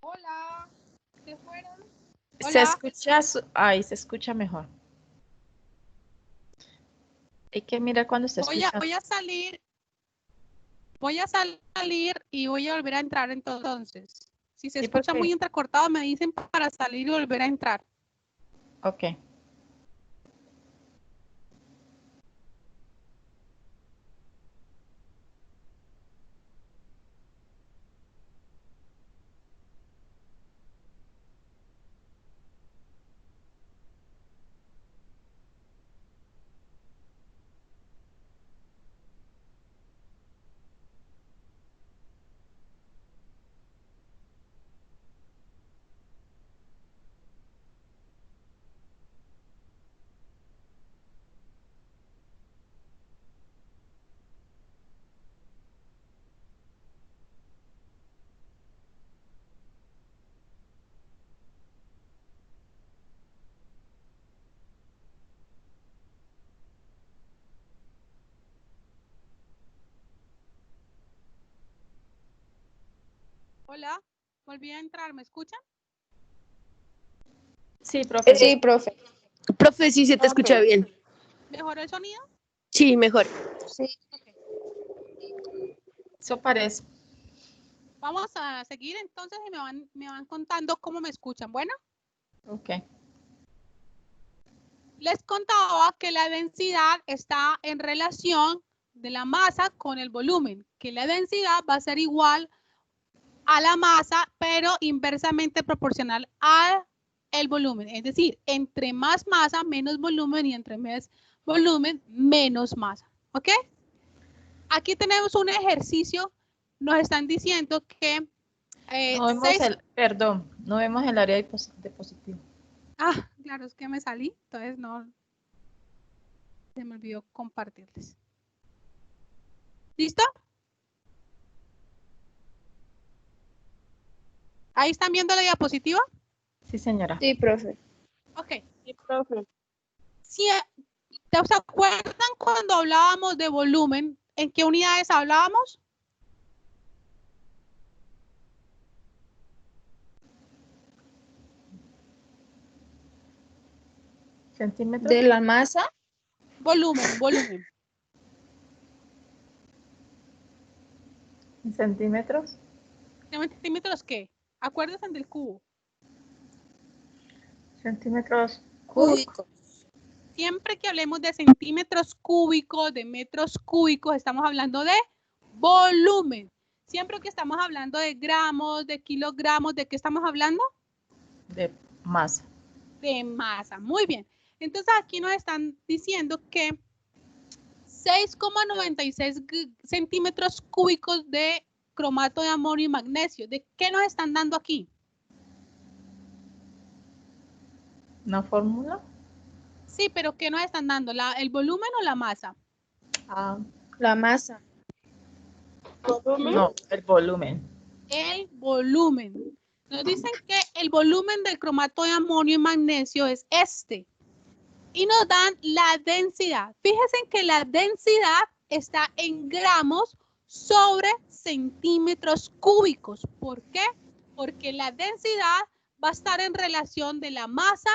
S1: Hola. ¿Se fueron?
S4: Se
S1: Hola.
S4: escucha, ahí se escucha mejor. Hay que mirar cuando se escucha.
S1: Voy a salir. Voy a salir y voy a volver a entrar entonces. Si se
S4: Sí,
S1: escucha
S4: porque-
S1: muy entrecortado, me dicen para salir y volver a entrar.
S4: Ok.
S1: Hola. Volví a entrar. ¿Me escuchan?
S4: Sí, profe.
S2: Sí, profe.
S6: Profe, sí se te escucha bien.
S1: ¿Mejoró el sonido?
S6: Sí, mejor.
S2: Sí.
S4: Eso parece.
S1: Vamos a seguir entonces y me van contando cómo me escuchan. Bueno,
S4: Ok.
S1: les contaba que la densidad está en relación de la masa con el volumen, que la densidad va a ser igual a la masa, pero inversamente proporcional al volumen. Es decir, entre más masa, menos volumen, y entre más volumen, menos masa. ¿Ok? Aquí tenemos un ejercicio. Nos están diciendo que
S4: No vemos perdón, no vemos el área de positivo.
S1: Ah, claro, es que me salí, entonces no, se me olvidó compartirles. ¿Listo? ¿Ahí están viendo la diapositiva?
S4: Sí, señora.
S2: Sí, profe.
S1: Ok.
S3: Sí, profe.
S1: Si, ¿se acuerdan cuando hablábamos de volumen? ¿En qué unidades hablábamos?
S4: ¿Centímetros?
S2: ¿De la masa?
S1: Volumen.
S4: ¿En centímetros?
S1: ¿Centímetros qué? Acuérdense del cubo.
S4: ¿Centímetros cúbicos?
S1: Siempre que hablemos de centímetros cúbicos, de metros cúbicos, estamos hablando de volumen. Siempre que estamos hablando de gramos, de kilogramos, ¿de qué estamos hablando?
S4: De masa.
S1: De masa. Muy bien. Entonces aquí nos están diciendo que 6,96 centímetros cúbicos de cromato de amonio y magnesio. ¿De qué nos están dando aquí?
S4: ¿Una fórmula?
S1: Sí, pero ¿qué nos están dando? ¿El volumen o la masa?
S4: Ah,
S2: La masa.
S4: no, el volumen.
S1: El volumen. Nos dicen que el volumen del cromato de amonio y magnesio es este. Y nos dan la densidad. Fíjense que la densidad está en gramos sobre centímetros cúbicos. ¿Por qué? Porque la densidad va a estar en relación de la masa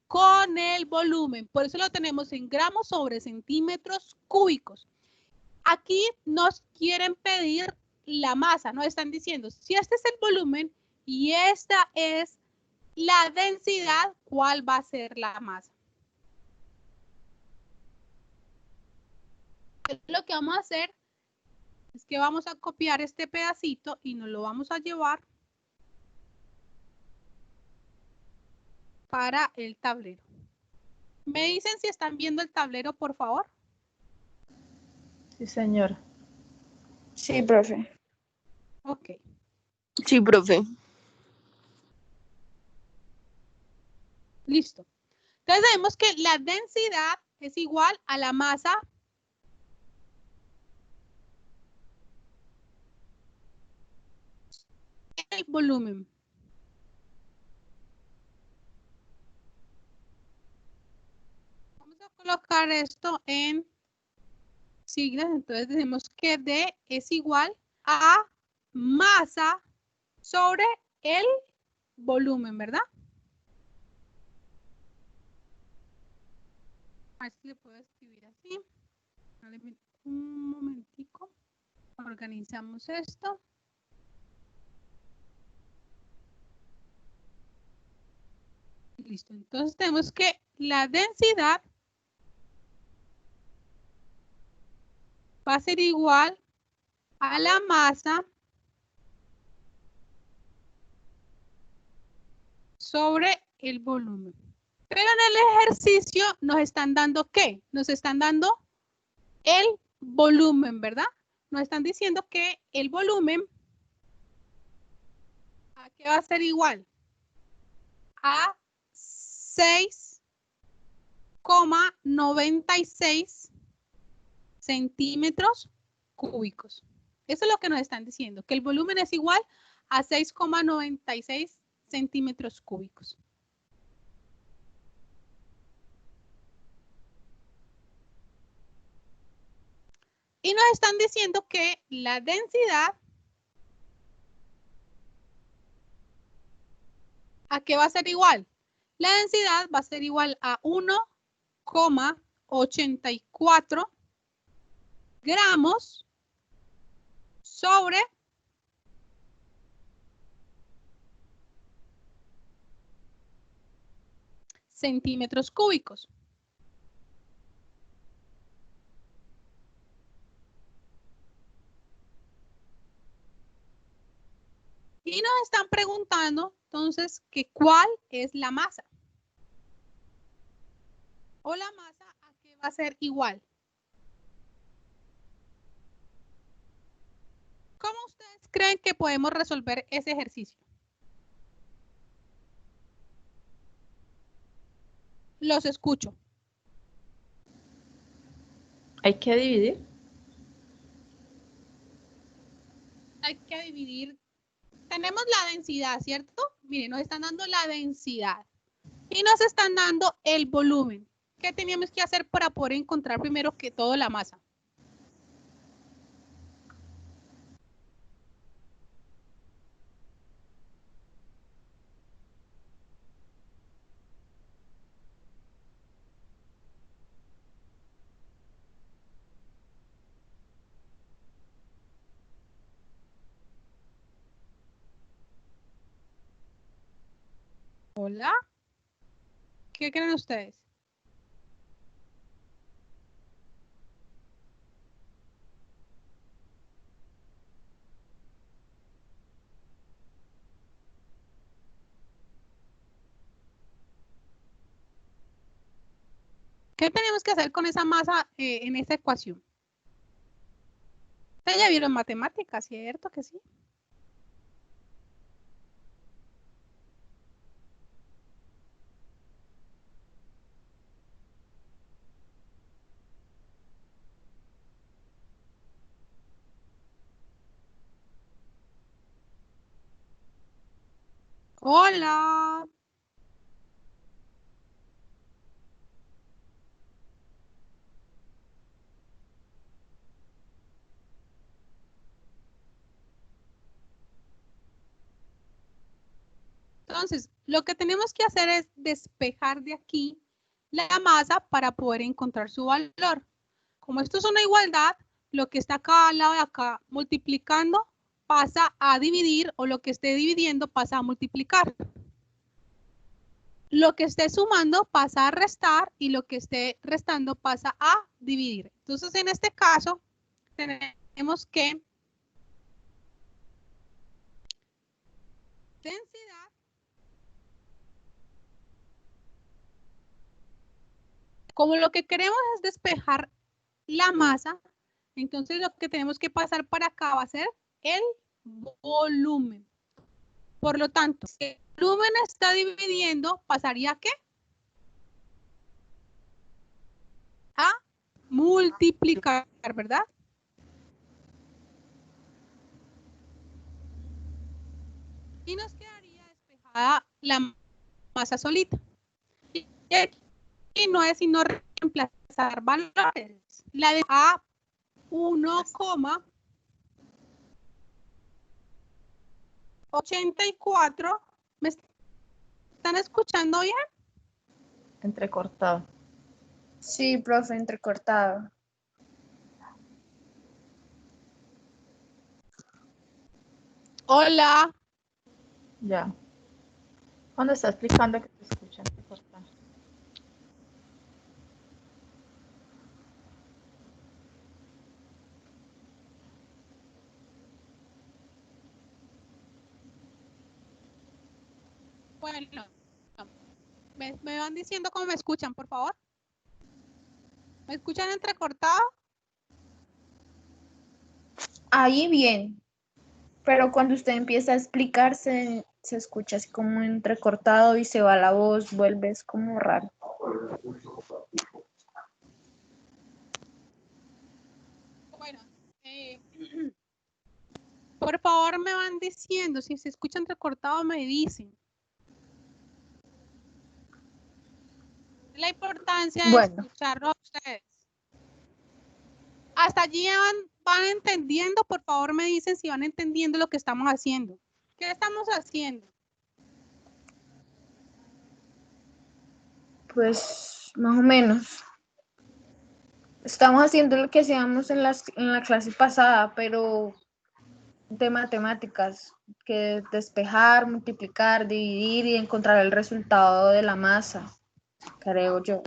S1: con el volumen. Por eso lo tenemos en gramos sobre centímetros cúbicos. Aquí nos quieren pedir la masa. Nos están diciendo, si este es el volumen y esta es la densidad, ¿cuál va a ser la masa? Lo que vamos a hacer es que vamos a copiar este pedacito y nos lo vamos a llevar para el tablero. ¿Me dicen si están viendo el tablero, por favor?
S4: Sí, señora.
S2: Sí, profe.
S1: Ok.
S6: Sí, profe.
S1: Listo. Entonces sabemos que la densidad es igual a la masa el volumen. Vamos a colocar esto en siglas. Entonces decimos que D es igual a masa sobre el volumen, ¿verdad? A ver si le puedo escribir así. Dale un momentico. Organizamos esto. Listo. Entonces tenemos que la densidad va a ser igual a la masa sobre el volumen. Pero en el ejercicio nos están dando ¿qué? Nos están dando el volumen, ¿verdad? Nos están diciendo que el volumen ¿a qué va a ser igual? A 6,96 centímetros cúbicos. Eso es lo que nos están diciendo, que el volumen es igual a 6,96 centímetros cúbicos. Y nos están diciendo que la densidad, ¿a qué va a ser igual? La densidad va a ser igual a 1,84 gramos sobre centímetros cúbicos. Y nos están preguntando, entonces, que ¿cuál es la masa? O la masa, ¿a qué va a ser igual? ¿Cómo ustedes creen que podemos resolver ese ejercicio? Los escucho.
S4: Hay que dividir.
S1: Hay que dividir. Tenemos la densidad, ¿cierto? Miren, nos están dando la densidad. Y nos están dando el volumen. ¿Qué teníamos que hacer para poder encontrar primero que todo la masa? Hola. ¿Qué creen ustedes? ¿Qué tenemos que hacer con esa masa en esta ecuación? Ustedes ya vieron matemáticas, ¿cierto que sí? Hola. Entonces, lo que tenemos que hacer es despejar de aquí la masa para poder encontrar su valor. Como esto es una igualdad, lo que está acá al lado de acá multiplicando pasa a dividir, o lo que esté dividiendo pasa a multiplicar. Lo que esté sumando pasa a restar y lo que esté restando pasa a dividir. Entonces, en este caso, tenemos que densidad como lo que queremos es despejar la masa, entonces lo que tenemos que pasar para acá va a ser el volumen. Por lo tanto, si el volumen está dividiendo, ¿pasaría a qué? A multiplicar, ¿verdad? Y nos quedaría despejada la masa solita. Y aquí no es sino reemplazar valores. La de A 1,84 me está están escuchando bien?
S4: Entrecortado.
S2: Sí, profe, entrecortado.
S1: Hola.
S4: Ya. Cuando está explicando que se escucha entrecortado.
S1: Bueno, me van diciendo cómo me escuchan, por favor. ¿Me escuchan entrecortado?
S2: Ahí bien. Pero cuando usted empieza a explicarse, se escucha así como entrecortado y se va la voz, vuelve, es como raro.
S1: Bueno, por favor me van diciendo, si se escucha entrecortado me dicen. La importancia de
S2: Bueno.
S1: escucharlo a ustedes. Hasta allí van entendiendo, por favor me dicen si van entendiendo lo que estamos haciendo. ¿Qué estamos haciendo?
S2: Pues más o menos. Estamos haciendo lo que hacíamos en la clase pasada, pero de matemáticas, que despejar, multiplicar, dividir y encontrar el resultado de la masa, creo yo.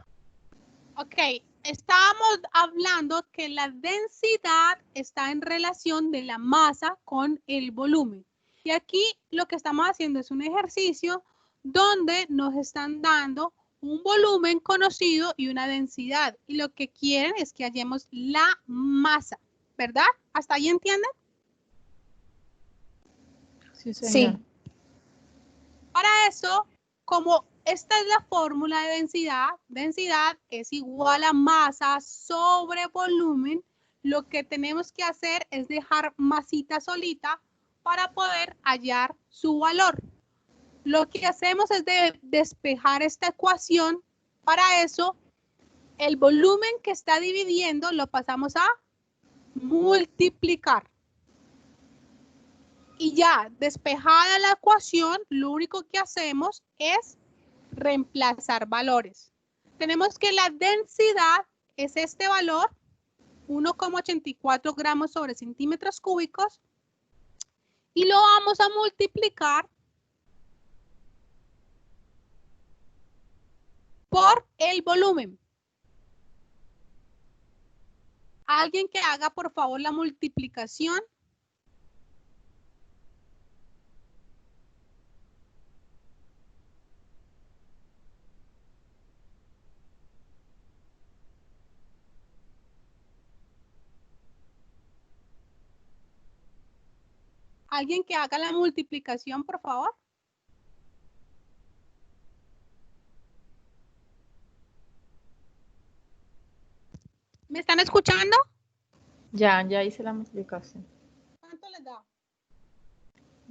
S1: Ok, estábamos hablando que la densidad está en relación de la masa con el volumen. Y aquí lo que estamos haciendo es un ejercicio donde nos están dando un volumen conocido y una densidad. Y lo que quieren es que hallemos la masa, ¿verdad? ¿Hasta ahí entienden?
S4: Sí, señor.
S2: Sí.
S1: Para eso, como esta es la fórmula de densidad, densidad es igual a masa sobre volumen, lo que tenemos que hacer es dejar masita solita para poder hallar su valor. Lo que hacemos es despejar esta ecuación. Para eso, el volumen que está dividiendo lo pasamos a multiplicar. Y ya, despejada la ecuación, lo único que hacemos es reemplazar valores. Tenemos que la densidad es este valor, 1,84 gramos sobre centímetros cúbicos, y lo vamos a multiplicar por el volumen. Alguien que haga, por favor, la multiplicación. Alguien que haga la multiplicación, por favor. ¿Me están escuchando?
S4: Ya hice la multiplicación.
S1: ¿Cuánto les da?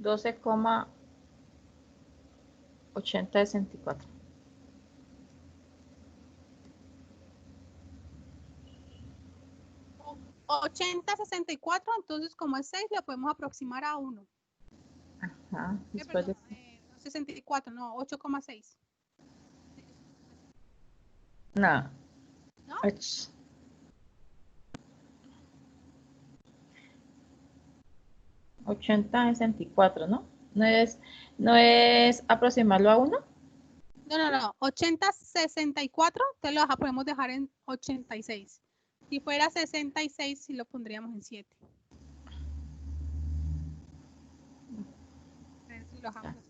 S4: 12,8064.
S1: 80,64, entonces como es 6, le podemos aproximar a 1.
S4: Ajá. Después de...
S1: Perdón, 64, no, 8,6.
S4: No.
S1: ¿No?
S4: 80,64, ¿no? ¿No es aproximarlo a 1?
S1: No. 80,64, te lo podemos dejar en 86. Si fuera 66, sí lo pondríamos en 7. Si lo dejamos así.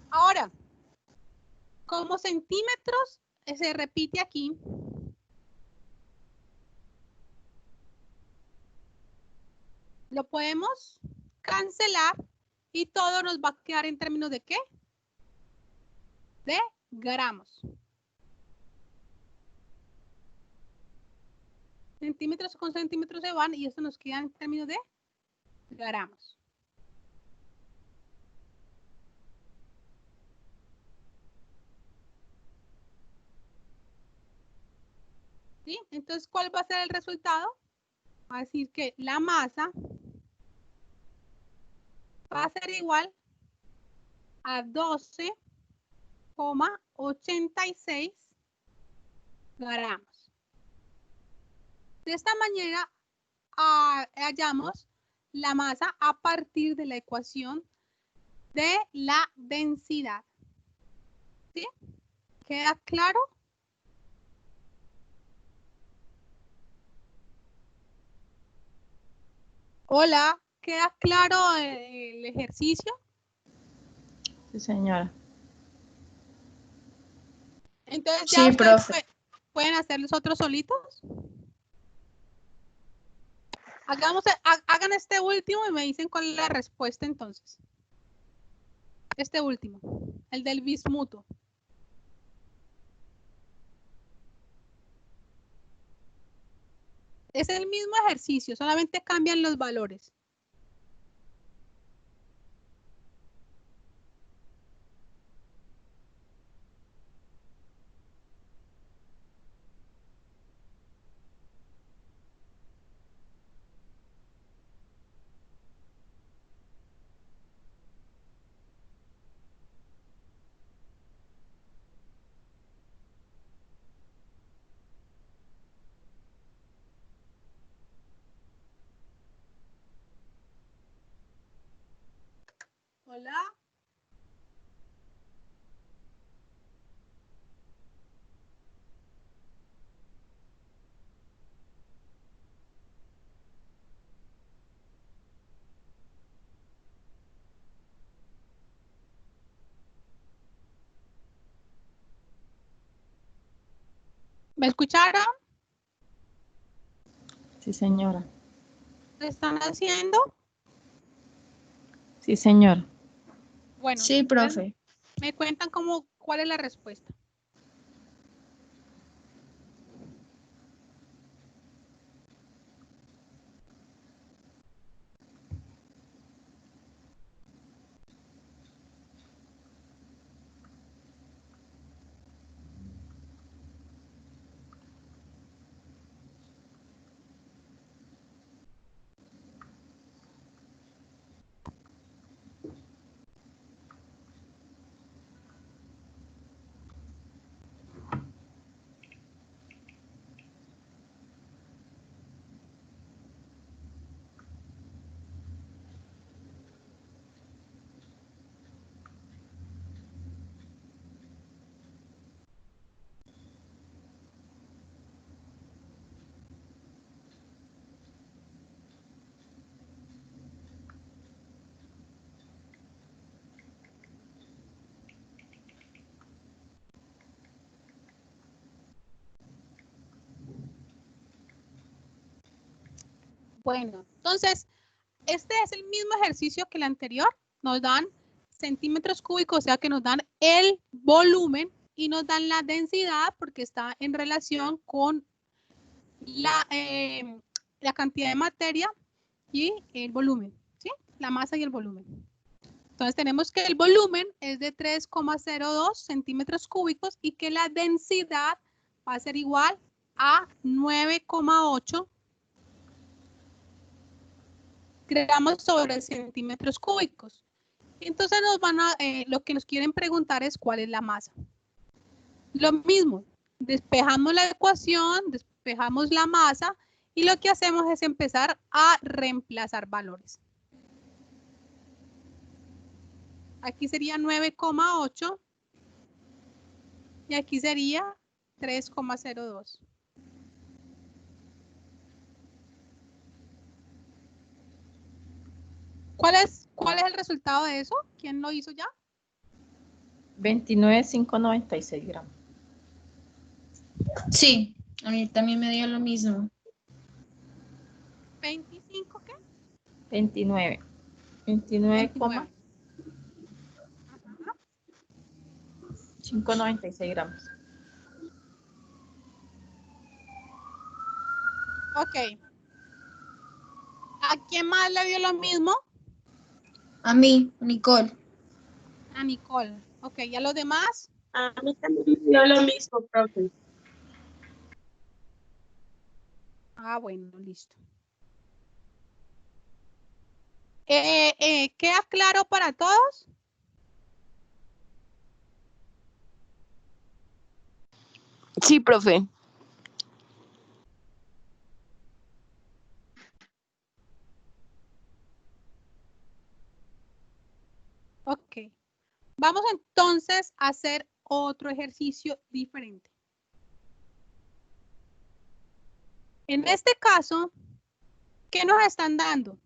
S1: Ahora, como centímetros, se repite aquí. Lo podemos cancelar y todo nos va a quedar en términos de ¿qué? De gramos. Centímetros con centímetros se van y esto nos queda en términos de gramos. ¿Sí? Entonces, ¿cuál va a ser el resultado? Va a decir que la masa va a ser igual a 12,86 gramos. De esta manera hallamos la masa a partir de la ecuación de la densidad. ¿Sí? ¿Queda claro? Hola, ¿queda claro el ejercicio?
S4: Sí, señora.
S1: Entonces ya
S2: Sí,
S1: ustedes
S2: profe.
S1: pueden hacer los otros solitos. Hagan este último y me dicen cuál es la respuesta entonces. Este último, el del bismuto. Es el mismo ejercicio, solamente cambian los valores. Hola. ¿Me escucharon?
S4: Sí, señora.
S1: ¿Lo están haciendo?
S4: Sí, señor.
S1: Bueno,
S2: Sí, profe.
S1: me cuentan cuál es la respuesta. Bueno, entonces, este es el mismo ejercicio que el anterior. Nos dan centímetros cúbicos, o sea que nos dan el volumen y nos dan la densidad porque está en relación con la cantidad de materia y el volumen, ¿sí? La masa y el volumen. Entonces tenemos que el volumen es de 3,02 centímetros cúbicos y que la densidad va a ser igual a 9,8 gramos sobre centímetros cúbicos. Entonces lo que nos quieren preguntar es cuál es la masa. Lo mismo, despejamos la ecuación, despejamos la masa y lo que hacemos es empezar a reemplazar valores. Aquí sería 9,8 y aquí sería 3,02. ¿Cuál es el resultado de eso? ¿Quién lo hizo ya?
S4: 29,596 gramos.
S2: Sí, a mí también me dio lo mismo.
S1: ¿25 qué?
S4: 29. 29,596 gramos.
S1: Ok. ¿A quién más le dio lo mismo?
S2: A mí, Nicole.
S1: A Nicole. Ok, ¿y a los demás?
S3: A mí también me dio lo mismo, profe.
S1: Ah, bueno, listo. ¿Queda claro para todos?
S6: Sí, profe.
S1: Ok. Vamos entonces a hacer otro ejercicio diferente. En este caso, ¿qué nos están dando?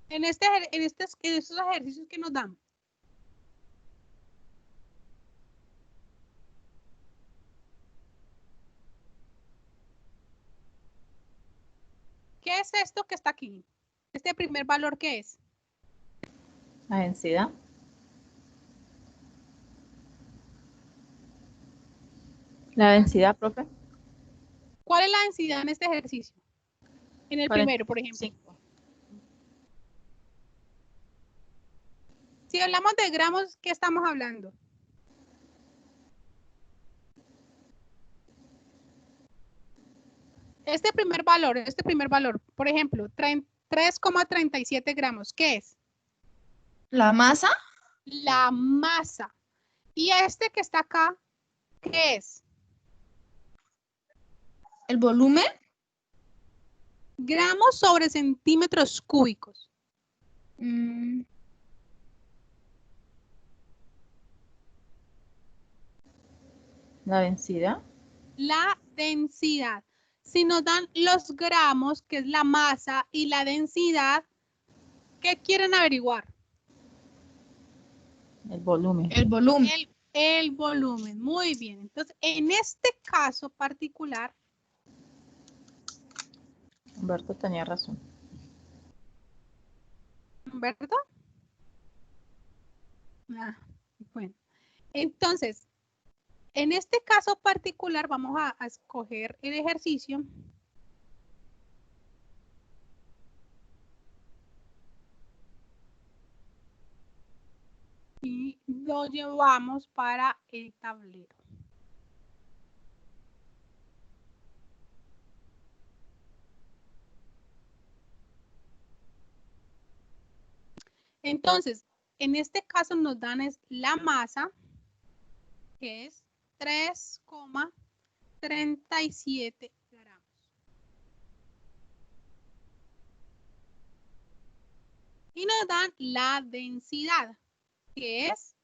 S1: En estos ejercicios que nos dan. ¿Qué es esto que está aquí? Este primer valor, ¿qué es?
S4: La densidad. La densidad, profe.
S1: ¿Cuál es la densidad en este ejercicio? En el primero, por ejemplo.
S4: 45.
S1: Si hablamos de gramos, ¿qué estamos hablando? Este primer valor, por ejemplo, 3,37 gramos, ¿qué es?
S2: ¿La masa?
S1: La masa. Y este que está acá, ¿qué es?
S2: ¿El volumen?
S1: Gramos sobre centímetros cúbicos.
S4: La densidad.
S1: La densidad. Si nos dan los gramos, que es la masa, y la densidad, ¿qué quieren averiguar?
S4: El volumen.
S2: El volumen.
S1: El volumen. Muy bien. Entonces, en este caso particular,
S4: Humberto tenía razón.
S1: ¿verdad? Ah, bueno. Entonces, en este caso particular, vamos a escoger el ejercicio. Y lo llevamos para el tablero. Entonces, en este caso nos dan es la masa, que es 3,37 gramos. Y nos dan la densidad, que es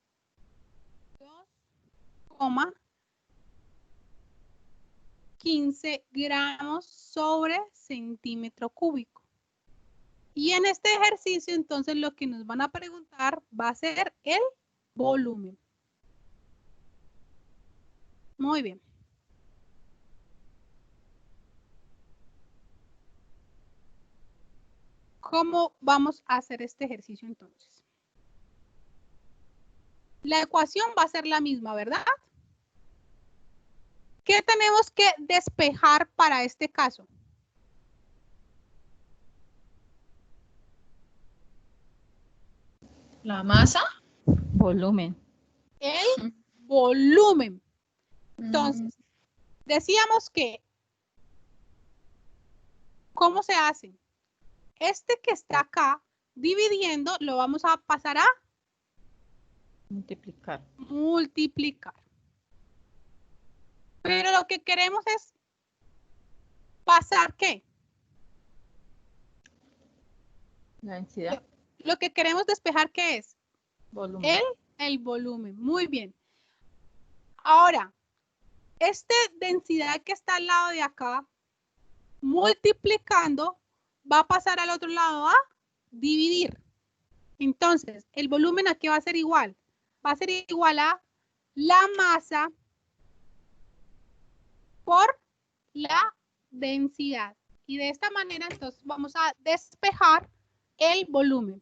S1: 2,15 gramos sobre centímetro cúbico. Y en este ejercicio, entonces, lo que nos van a preguntar va a ser el volumen. Muy bien. ¿Cómo vamos a hacer este ejercicio entonces? La ecuación va a ser la misma, ¿verdad? ¿Qué tenemos que despejar para este caso?
S2: ¿La masa?
S4: Volumen.
S1: El volumen. Entonces, decíamos que, ¿cómo se hace? Este que está acá, dividiendo, lo vamos a pasar a
S4: Multiplicar.
S1: multiplicar. Pero lo que queremos es pasar, ¿qué?
S4: La densidad.
S1: Lo que queremos despejar, ¿qué es?
S4: Volumen.
S1: El volumen. Muy bien. Ahora, esta densidad que está al lado de acá, multiplicando, va a pasar al otro lado a dividir. Entonces, el volumen aquí va a ser igual. Va a ser igual a la masa por la densidad. Y de esta manera, entonces, vamos a despejar el volumen.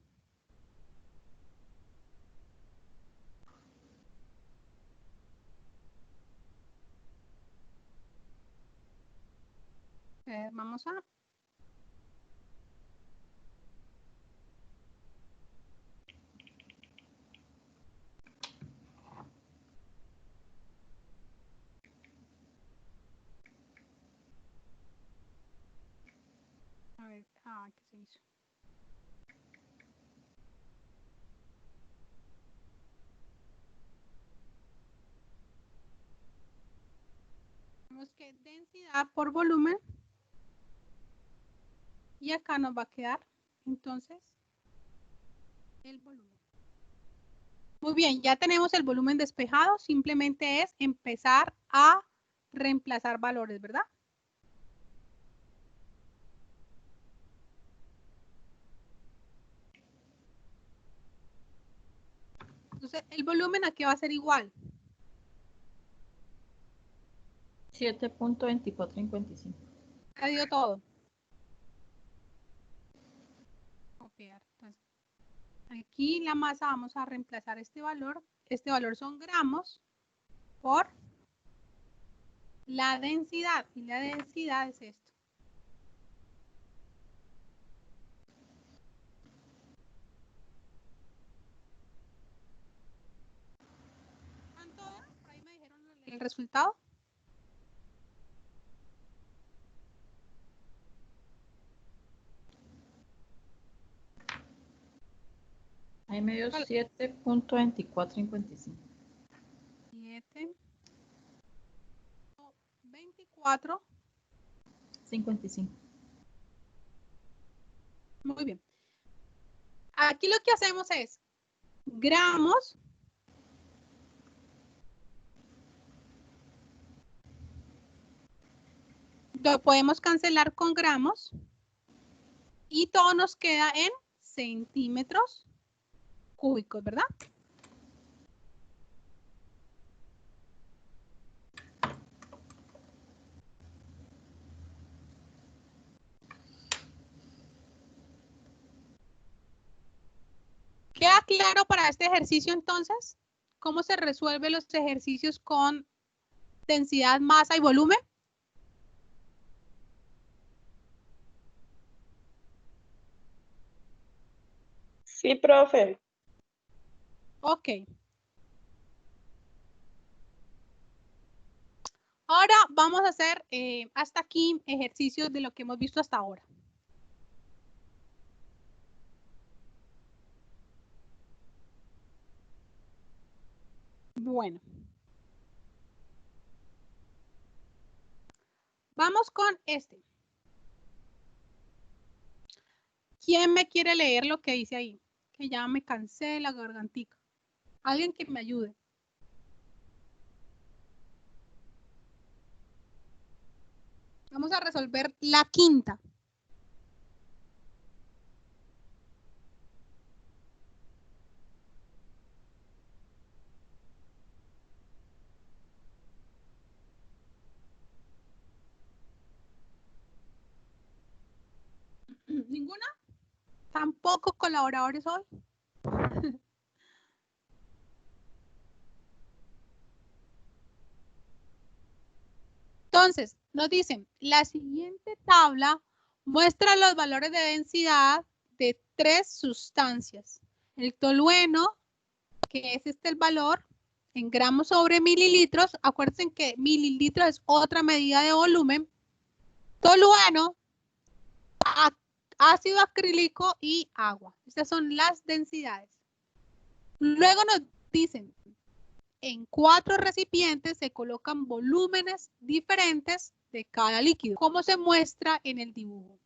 S1: Vamos a... Ah, ¿qué se hizo? Tenemos que densidad por volumen. Y acá nos va a quedar, entonces, el volumen. Muy bien, ya tenemos el volumen despejado. Simplemente es empezar a reemplazar valores, ¿verdad? Entonces, el volumen aquí va a ser igual.
S4: 7.2455.
S1: Ha dio todo. Copiar. Entonces, aquí la masa vamos a reemplazar este valor. Este valor son gramos por la densidad. Y la densidad es esto. ¿Cuánto era? Por ahí me dijeron el resultado.
S4: Ahí me dio
S1: Vale.
S4: 7.2455.
S1: 7, 24.
S4: 55.
S1: Muy bien. Aquí lo que hacemos es gramos lo podemos cancelar con gramos y todo nos queda en centímetros cúbicos, ¿verdad? ¿Queda claro para este ejercicio entonces? ¿Cómo se resuelven los ejercicios con densidad, masa y volumen?
S3: Sí, profe.
S1: Ok. Ahora vamos a hacer hasta aquí ejercicios de lo que hemos visto hasta ahora. Bueno. Vamos con este. ¿Quién me quiere leer lo que dice ahí? Que ya me cansé de la gargantica. Alguien que me ayude. Vamos a resolver la quinta. ¿Ninguna? ¿Tampoco colaboradores hoy? Entonces, nos dicen, la siguiente tabla muestra los valores de densidad de 3 sustancias. El tolueno, que es el valor en gramos sobre mililitros. Acuérdense que mililitros es otra medida de volumen. Tolueno, ácido acrílico y agua. Estas son las densidades. Luego nos dicen, en 4 recipientes se colocan volúmenes diferentes de cada líquido, como se muestra en el dibujo.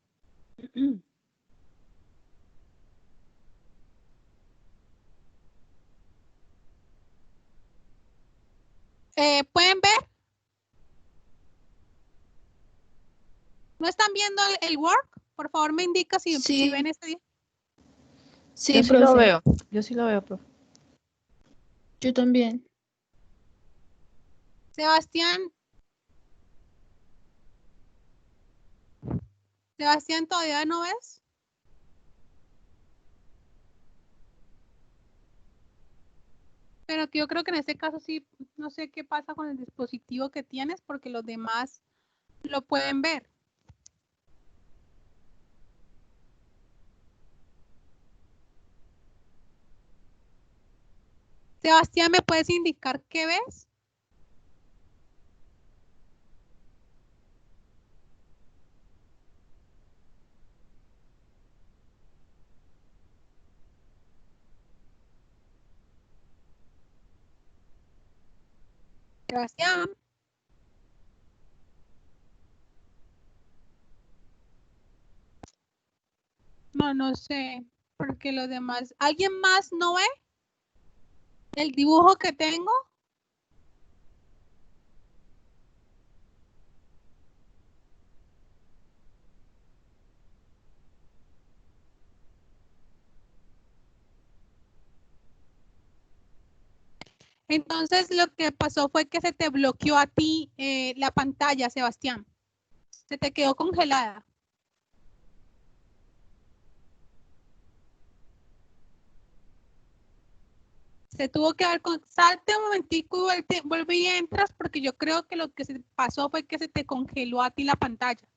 S1: ¿Pueden ver? ¿No están viendo el work? Por favor, me indica si ven este día.
S2: Sí,
S4: Yo sí lo veo. Yo sí lo veo, profe.
S2: Yo también.
S1: Sebastián, ¿todavía no ves? Pero que yo creo que en este caso sí, no sé qué pasa con el dispositivo que tienes, porque los demás lo pueden ver. Sebastián, ¿me puedes indicar qué ves? Sebastián. No, no sé, porque los demás. ¿Alguien más no ve el dibujo que tengo? Entonces lo que pasó fue que se te bloqueó a ti la pantalla, Sebastián. Se te quedó congelada. Se tuvo que dar con... Salte un momentico y vuelve y entras porque yo creo que lo que se pasó fue que se te congeló a ti la pantalla.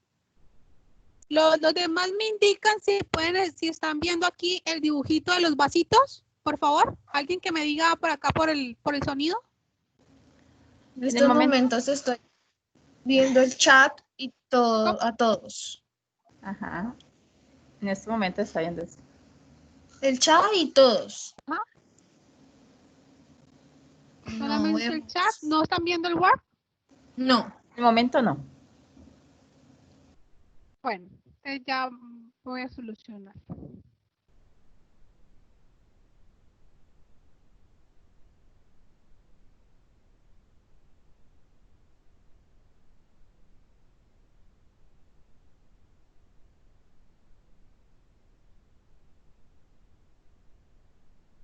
S1: Los demás me indican si pueden, si están viendo aquí el dibujito de los vasitos, por favor. Alguien que me diga por acá por el sonido.
S2: En estos momentos estoy viendo el chat y todo a todos.
S4: Ajá. En este momento está viendo eso.
S2: El chat y todos.
S1: Ajá.
S2: No
S1: Solamente el
S2: vemos.
S1: chat. ¿No están viendo el Word?
S2: No.
S4: En el momento no.
S1: Bueno, ya voy a solucionar.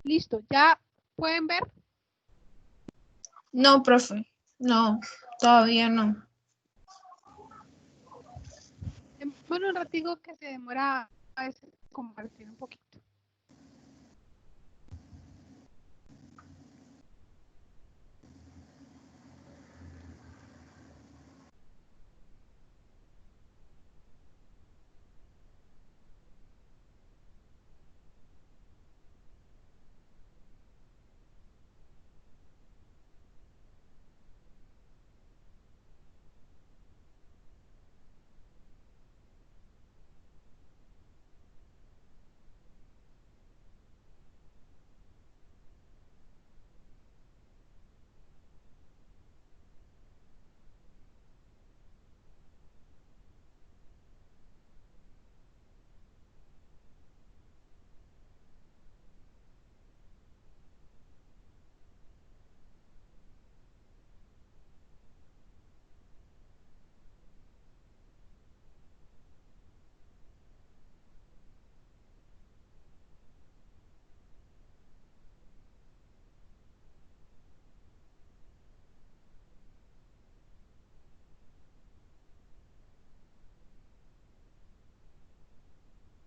S1: Listo, ¿ya pueden ver?
S2: No, profe. No, todavía no.
S1: Bueno, un ratito que se demora a veces compartir un poquito.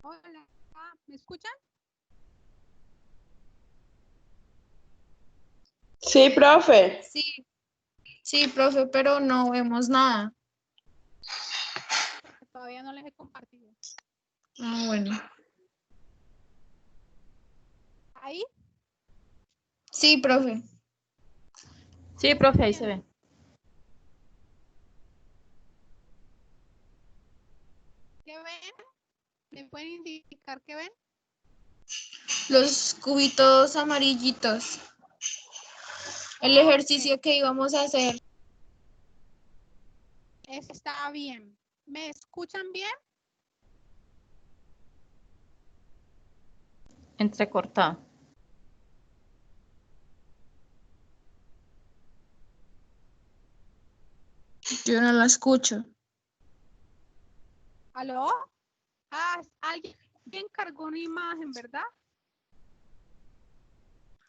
S1: Hola, ¿me escuchan?
S3: Sí, profe.
S2: Sí, profe, pero no vemos nada.
S1: Todavía no les he compartido.
S2: Ah, bueno.
S1: ¿Ahí?
S2: Sí, profe.
S4: Sí, profe, ahí se ve.
S1: ¿Qué ven? ¿Me pueden indicar qué ven?
S2: Los cubitos amarillitos. El ejercicio que íbamos a hacer.
S1: Eso está bien. ¿Me escuchan bien?
S4: Entrecortado.
S2: Yo no la escucho.
S1: ¿Aló? Alguien cargó una imagen, ¿verdad?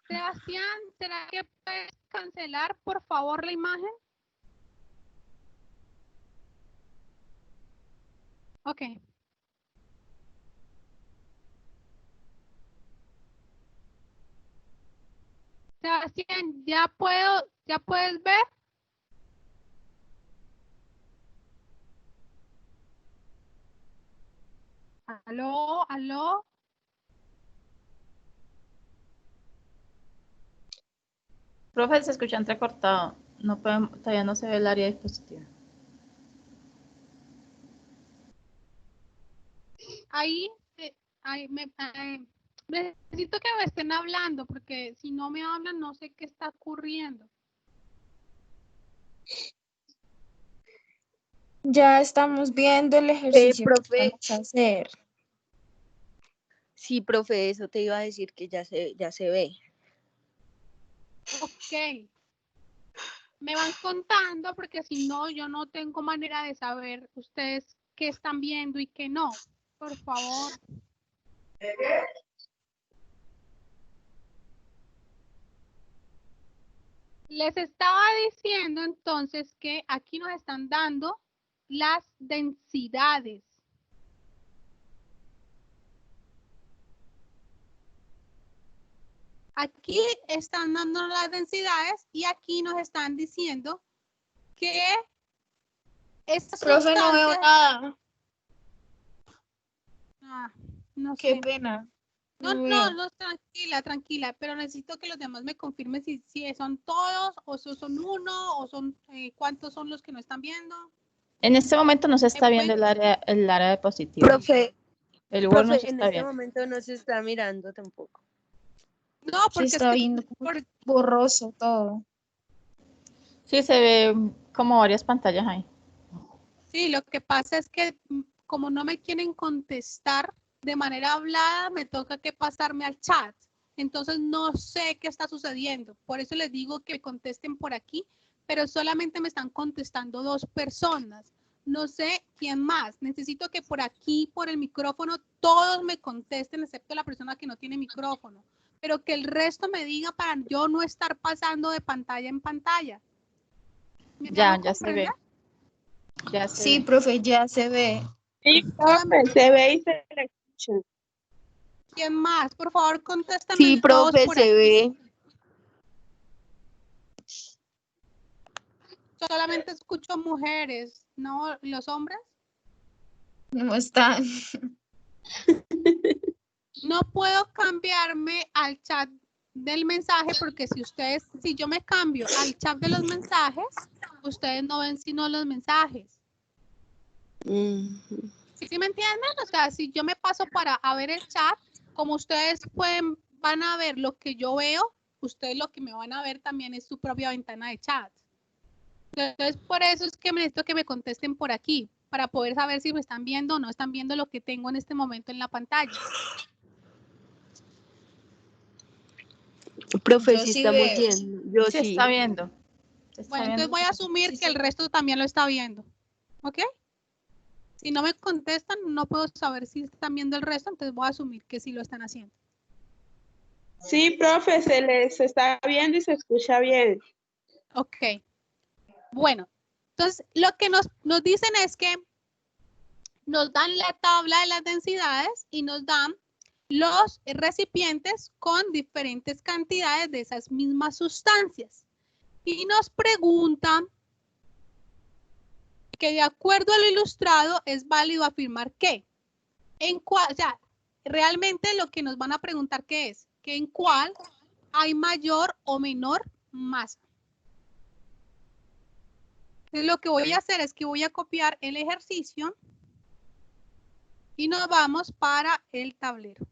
S1: Sebastián, ¿será que puedes cancelar, por favor, la imagen? Ok. Sebastián, ¿ya puedes ver? ¿Aló? ¿Aló?
S4: Profe, se escucha entrecortado. No podemos, todavía no se ve el área dispositiva.
S1: Ahí, necesito que me estén hablando, porque si no me hablan, no sé qué está ocurriendo.
S2: Ya estamos viendo el ejercicio que
S6: profe.
S2: vamos a hacer.
S6: Sí, profe, eso te iba a decir que ya se ve.
S1: Ok. Me van contando porque si no, yo no tengo manera de saber ustedes qué están viendo y qué no. Por favor. Les estaba diciendo entonces que aquí nos están dando las densidades. Aquí están dando las densidades y aquí nos están diciendo que estas
S2: Profe, no veo
S1: sustancias...
S2: nada.
S1: no
S2: Qué
S1: sé.
S2: pena.
S1: No,
S2: veo.
S1: tranquila, pero necesito que los demás me confirmen si son todos, o si son uno, o son cuántos son los que no están viendo.
S4: En este momento no se está viendo
S1: pueden-
S4: el área de positivo.
S6: Profe,
S4: El Word no se
S6: en
S4: está
S6: este
S4: viendo.
S6: momento no se está mirando tampoco.
S1: No,
S2: Se
S1: porque es
S2: está
S1: que
S2: viendo borroso todo.
S4: Sí, se ve como varias pantallas ahí.
S1: sí, lo que pasa es que como no me quieren contestar de manera hablada, me toca que pasarme al chat. Entonces no sé qué está sucediendo. Por eso les digo que contesten por aquí, pero solamente me están contestando 2 personas. No sé quién más. Necesito que por aquí, por el micrófono, todos me contesten, excepto la persona que no tiene micrófono. Pero que el resto me diga para yo no estar pasando de pantalla en pantalla. ¿Me
S4: Ya
S1: hago
S4: se ve.
S1: comprender?
S4: Ya se
S2: Sí,
S4: ve.
S2: profe, ya se ve.
S3: Sí, profe, se ve y se le escucha.
S1: ¿Quién más? Por favor, contéstame
S6: Sí,
S1: todos
S6: profe,
S1: por
S6: se
S1: aquí.
S6: ve.
S1: Solamente escucho mujeres, ¿no? ¿Los hombres?
S2: ¿Cómo están?
S1: No puedo cambiarme al chat del mensaje porque si yo me cambio al chat de los mensajes, ustedes no ven sino los mensajes. ¿Sí me entienden? O sea, si yo me paso para ver el chat, como ustedes van a ver lo que yo veo, ustedes lo que me van a ver también es su propia ventana de chat. Entonces, por eso es que necesito que me contesten por aquí, para poder saber si me están viendo o no están viendo lo que tengo en este momento en la pantalla.
S6: Profe,
S2: Yo
S6: sí
S2: sí
S6: estamos
S2: veo.
S6: viendo. Yo
S4: Se
S6: sí.
S4: está viendo. Se está
S1: Bueno, entonces
S4: viendo.
S1: voy a asumir que el resto también lo está viendo. ¿Ok? Si no me contestan, no puedo saber si están viendo el resto, entonces voy a asumir que sí lo están haciendo.
S3: Sí, profe, se les está viendo y se escucha bien.
S1: Ok. Bueno, entonces lo que nos dicen es que nos dan la tabla de las densidades y nos dan los recipientes con diferentes cantidades de esas mismas sustancias. Y nos preguntan que de acuerdo a lo ilustrado es válido afirmar que o sea, realmente lo que nos van a preguntar que es que en cuál hay mayor o menor masa. Entonces lo que voy a hacer es que voy a copiar el ejercicio y nos vamos para el tablero.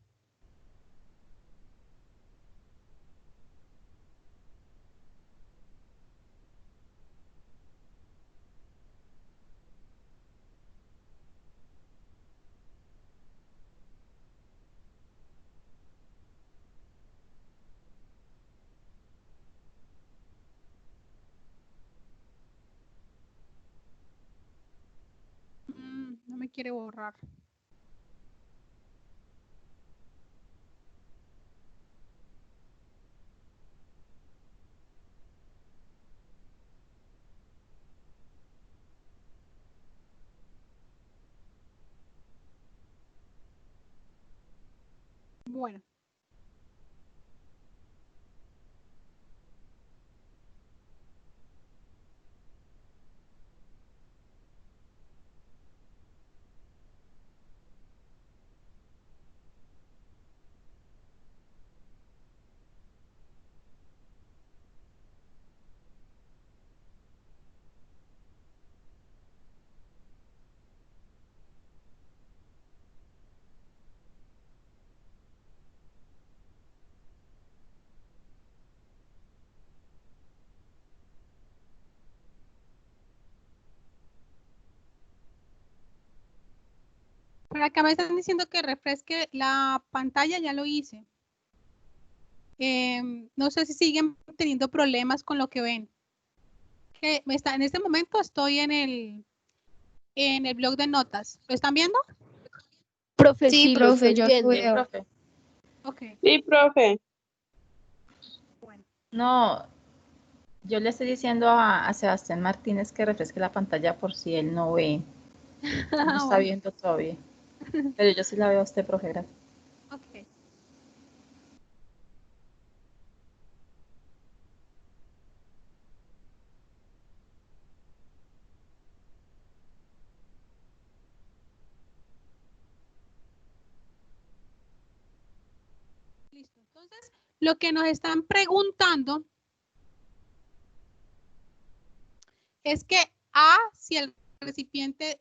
S1: No me quiere borrar. Bueno. Por acá me están diciendo que refresque la pantalla, ya lo hice. No sé si siguen teniendo problemas con lo que ven. En este momento estoy en el blog de notas. ¿Lo están viendo?
S6: Profe,
S2: Sí,
S6: sí, lo
S2: profe,
S6: estoy
S2: yo
S6: viendo.
S2: veo.
S4: Profe.
S1: Ok.
S3: Sí, profe.
S4: No, yo le estoy diciendo a Sebastián Martínez que refresque la pantalla por si él no ve. Él no está
S1: Bueno,
S4: viendo todavía. Pero yo sí la veo a usted, profe, gracias.
S1: ok. Listo. Entonces, lo que nos están preguntando es que si el recipiente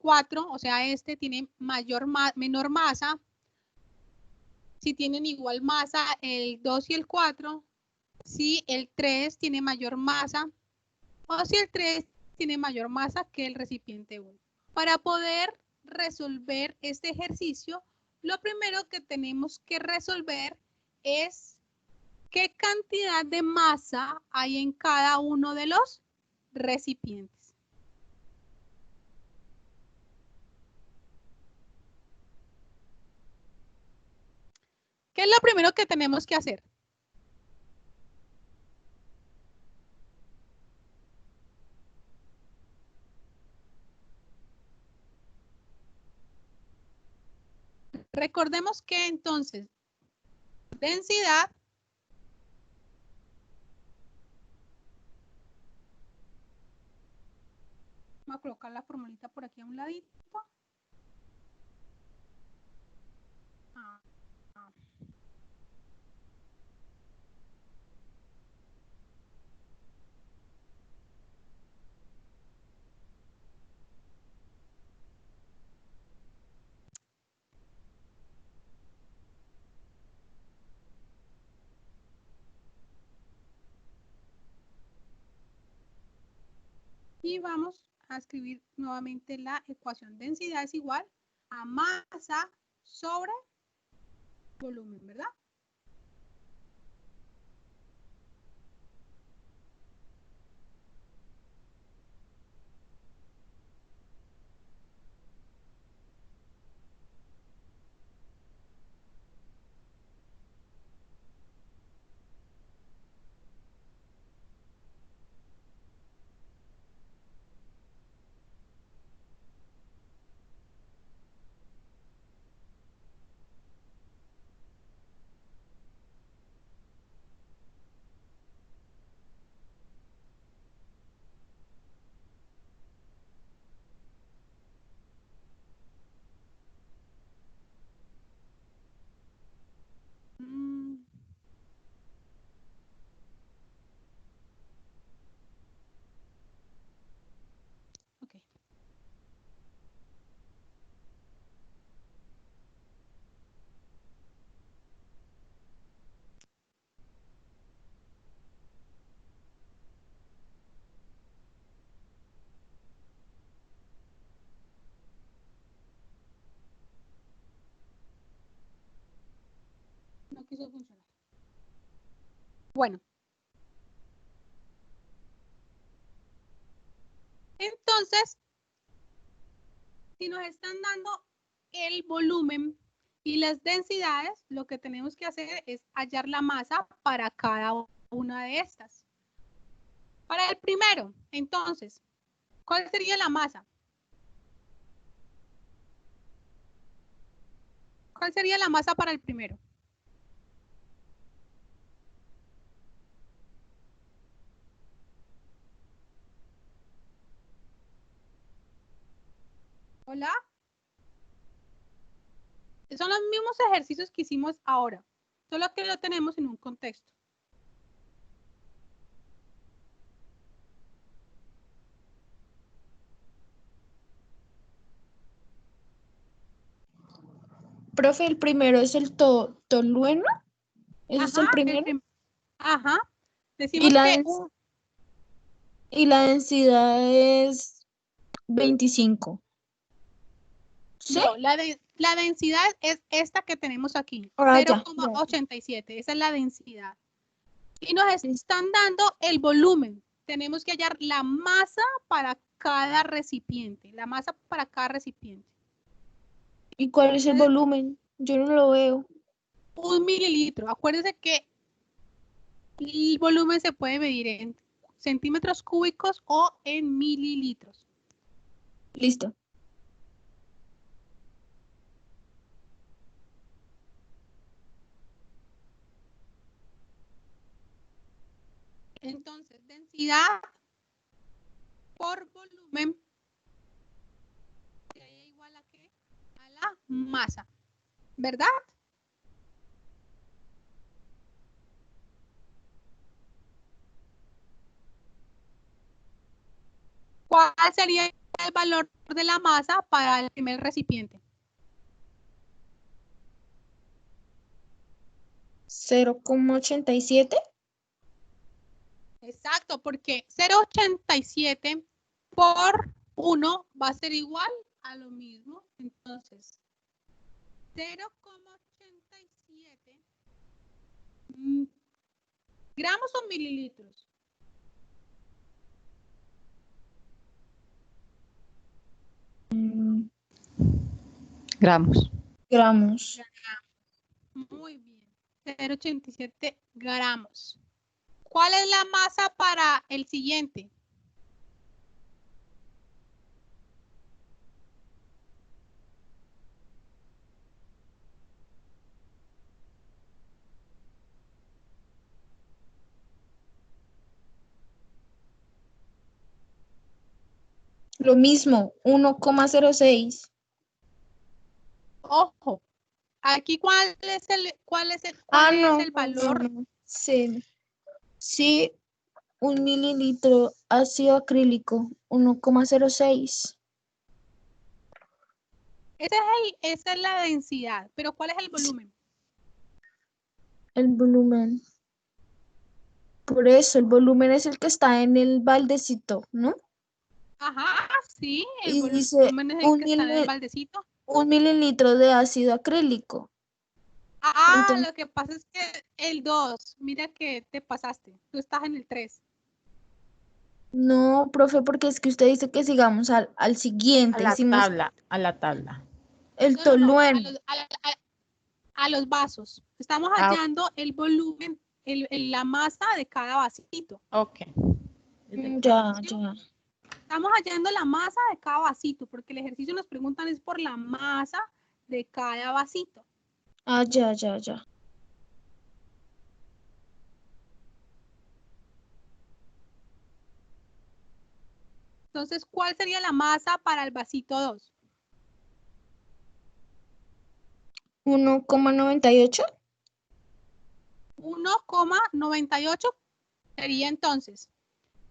S1: 4, o sea, este tiene menor masa, si tienen igual masa el 2 y el 4, si el 3 tiene mayor masa o si el 3 tiene mayor masa que el recipiente 1. Para poder resolver este ejercicio, lo primero que tenemos que resolver es qué cantidad de masa hay en cada uno de los recipientes. ¿Qué es lo primero que tenemos que hacer? Recordemos que entonces densidad vamos a colocar la formulita por aquí a un ladito. Y vamos a escribir nuevamente la ecuación. Densidad es igual a masa sobre volumen, ¿verdad? Ok. No quiso funcionar. Bueno. Entonces, si nos están dando el volumen y las densidades, lo que tenemos que hacer es hallar la masa para cada una de estas. Para el primero, entonces, ¿cuál sería la masa? ¿Cuál sería la masa para el primero? Hola. Son los mismos ejercicios que hicimos ahora, solo que lo tenemos en un contexto.
S2: Profe, el primero es el tolueno. ¿Ese es el primero?
S1: Ajá.
S2: Y
S1: Decimos
S2: la,
S1: que
S2: y la densidad es 25. ¿Sí?
S1: No, la densidad es esta que tenemos aquí,
S2: Ah, ya,
S1: 0,87. Esa es la densidad. Y nos están dando el volumen. Tenemos que hallar la masa para cada recipiente. La masa para cada recipiente.
S2: ¿Y cuál es el volumen? Yo no lo veo.
S1: 1 mililitro. Acuérdense que el volumen se puede medir en centímetros cúbicos o en mililitros.
S2: Listo.
S1: Entonces, densidad por volumen sería igual a ¿qué? A la masa, ¿verdad? ¿Cuál sería el valor de la masa para el primer recipiente?
S2: 0,87.
S1: Exacto, porque 0,87 por 1 va a ser igual a lo mismo. Entonces, 0,87 gramos o mililitros.
S4: Gramos.
S2: Gramos.
S1: Muy bien. 0,87 gramos. ¿Cuál es la masa para el siguiente?
S2: Lo mismo, 1,06.
S1: Ojo, aquí ¿cuál es el valor?
S2: No. Sí. Sí, 1 mililitro ácido acrílico, 1,06.
S1: Esa es la densidad, pero ¿cuál es el volumen?
S2: El volumen. Por eso, el volumen es el que está en el baldecito, ¿no?
S1: Ajá, sí, el
S2: Y dice
S1: volumen es el que está en el baldecito.
S2: 1 mililitro de ácido acrílico. Entonces,
S1: Lo que pasa es que el 2, mira que te pasaste, tú estás en el 3.
S2: no, profe, porque es que usted dice que sigamos al siguiente. Hicimos
S4: A la tabla.
S2: el
S1: No,
S2: tolueno.
S1: a los vasos. Estamos
S4: Ah,
S1: hallando el volumen, la masa de cada vasito.
S4: ok.
S2: Ya, ya.
S1: Estamos hallando la masa de cada vasito, porque el ejercicio nos preguntan es por la masa de cada vasito.
S2: Ah, ya, ya, ya.
S1: Entonces, ¿cuál sería la masa para el vasito 2?
S2: 1,98.
S1: 1,98 sería entonces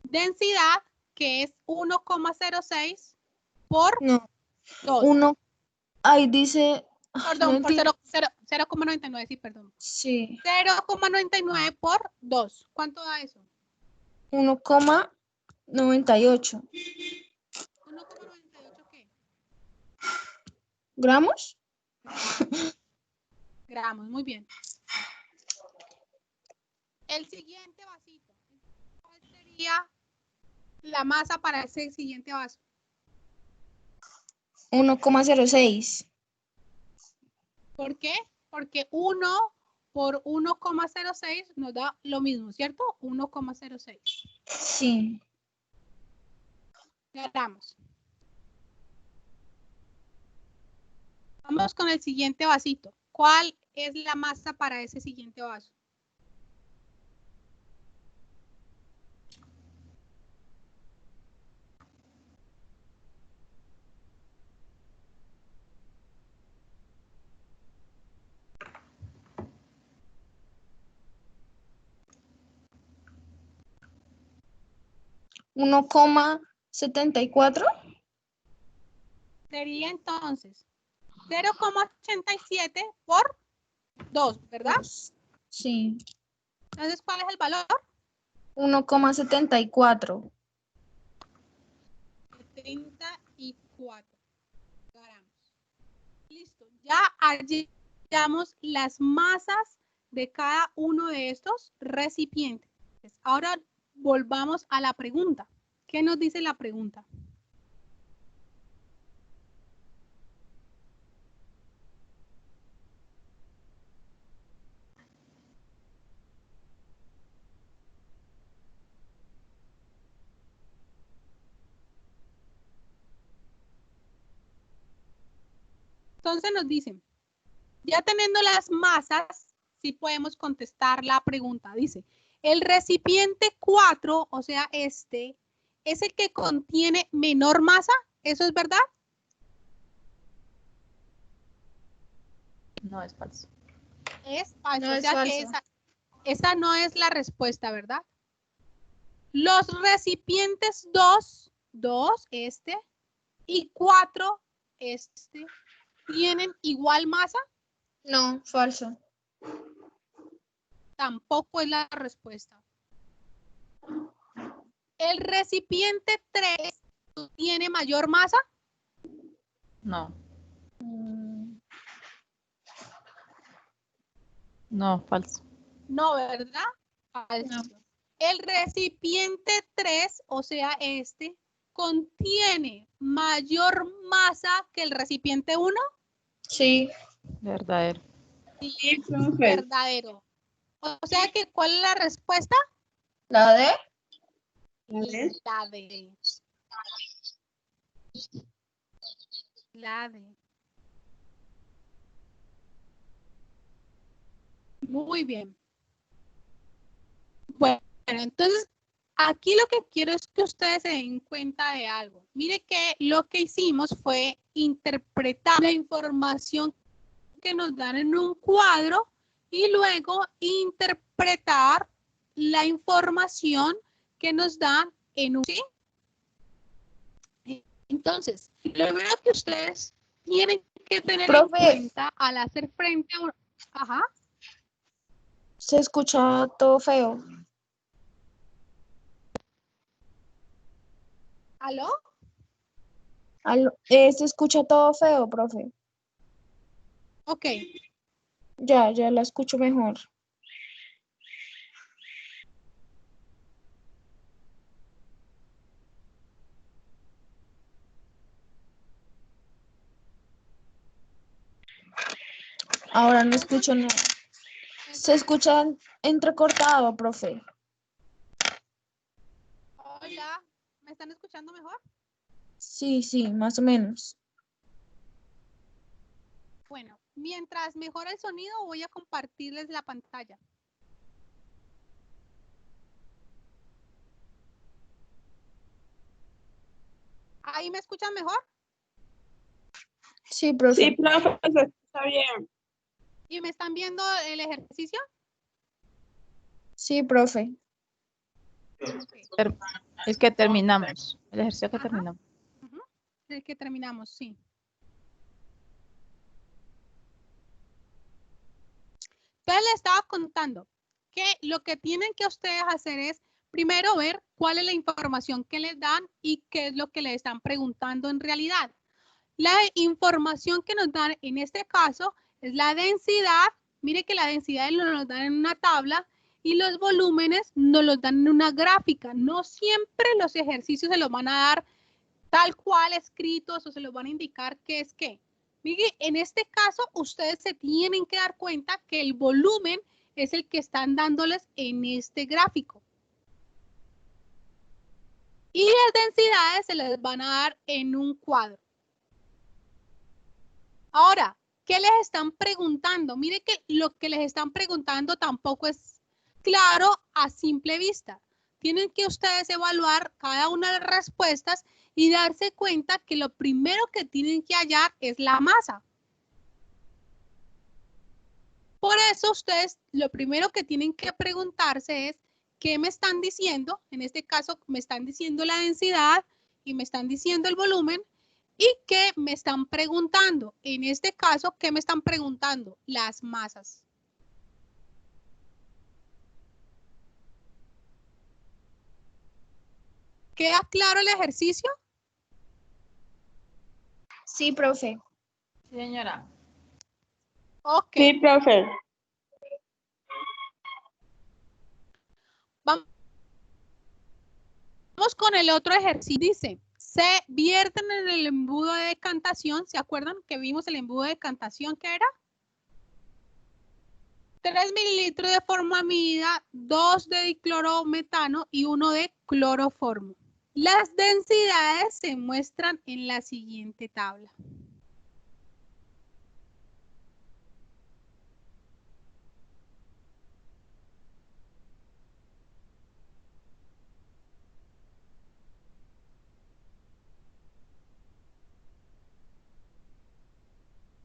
S1: densidad, que es 1,06 por
S2: No,
S1: 2.
S2: 1. Ahí dice.
S1: Perdón, por
S2: entiendo.
S1: 0,99, sí, perdón.
S2: Sí,
S1: 0,99 por 2. ¿Cuánto da eso?
S2: 1,98.
S1: 1,98 ¿qué?
S2: ¿Gramos?
S1: Gramos, muy bien. El siguiente vasito, ¿cuál sería la masa para ese siguiente vaso?
S2: 1,06.
S1: ¿Por qué? Porque 1 por 1,06 nos da lo mismo, ¿cierto? 1,06
S2: Sí.
S1: gramos. Vamos con el siguiente vasito. ¿Cuál es la masa para ese siguiente vaso?
S2: ¿1,74?
S1: Sería entonces 0,87 por 2, ¿verdad?
S2: Sí.
S1: Entonces, ¿cuál es el valor?
S2: 1,74.
S1: 34 gramos. Ya hallamos las masas de cada uno de estos recipientes. Ahora volvamos a la pregunta. ¿Qué nos dice la pregunta? Entonces nos dicen, ya teniendo las masas, sí podemos contestar la pregunta. Dice, el recipiente 4, o sea, este, es el que contiene menor masa. ¿Eso es verdad?
S4: No, es falso.
S1: Es falso.
S2: No,
S1: o
S2: es
S1: sea que
S2: falso.
S1: esa no es la respuesta, ¿verdad? Los recipientes 2, este, y 4, este, ¿tienen igual masa?
S2: No, falso.
S1: Tampoco es la respuesta. ¿El recipiente 3 tiene mayor masa?
S4: No,
S2: Mm,
S4: no, falso.
S1: No, ¿verdad? Falso.
S2: No.
S1: El recipiente 3, o sea, este, contiene mayor masa que el recipiente 1.
S2: Sí.
S4: Verdadero.
S3: Sí, profe.
S1: Verdadero. O sea que, ¿cuál es la respuesta?
S2: ¿La D?
S3: A ver.
S1: La D. La D. Muy bien. Bueno, entonces, aquí lo que quiero es que ustedes se den cuenta de algo. Mire que lo que hicimos fue interpretar la información que nos dan en un cuadro y luego interpretar la información que nos dan en un... ¿sí? Entonces, lo primero que ustedes tienen que tener en
S2: Profe.
S1: cuenta al hacer frente a un... Ajá.
S2: Se escucha todo feo.
S1: ¿Aló?
S2: Se escucha todo feo, profe.
S1: Ok.
S2: Ya la escucho mejor. Ahora no escucho nada. Se escucha entrecortado, profe.
S1: Hola. ¿Me están escuchando mejor?
S2: Sí, más o menos.
S1: Bueno, mientras mejora el sonido, voy a compartirles la pantalla. ¿Ahí me escuchan mejor?
S2: Sí, profe.
S3: Sí, profe, está bien.
S1: ¿Y me están viendo el ejercicio?
S2: Sí, profe.
S4: Es que terminamos. El ejercicio que
S1: Ajá.
S4: terminamos.
S1: El que terminamos, sí. Entonces les estaba contando que lo que tienen que ustedes hacer es primero ver cuál es la información que les dan y qué es lo que les están preguntando en realidad. La información que nos dan en este caso es la densidad. Mire que la densidad nos lo dan en una tabla y los volúmenes nos los dan en una gráfica. No siempre los ejercicios se los van a dar tal cual escritos o se los van a indicar qué es qué. Mire, en este caso ustedes se tienen que dar cuenta que el volumen es el que están dándoles en este gráfico. Y las densidades se les van a dar en un cuadro. Ahora, ¿qué les están preguntando? Mire que lo que les están preguntando tampoco es claro a simple vista. Tienen que ustedes evaluar cada una de las respuestas y darse cuenta que lo primero que tienen que hallar es la masa. Por eso ustedes lo primero que tienen que preguntarse es, ¿qué me están diciendo? En este caso me están diciendo la densidad y me están diciendo el volumen. ¿Y qué me están preguntando? En este caso, ¿qué me están preguntando? Las masas. ¿Queda claro el ejercicio?
S2: Sí, profe.
S4: Sí, señora.
S1: Ok,
S3: Sí, profe.
S1: vamos con el otro ejercicio. Dice, se vierten en el embudo de decantación. ¿Se acuerdan que vimos el embudo de decantación que era? 3 mililitros de formamida, 2 de diclorometano y 1 de cloroformo. Las densidades se muestran en la siguiente tabla.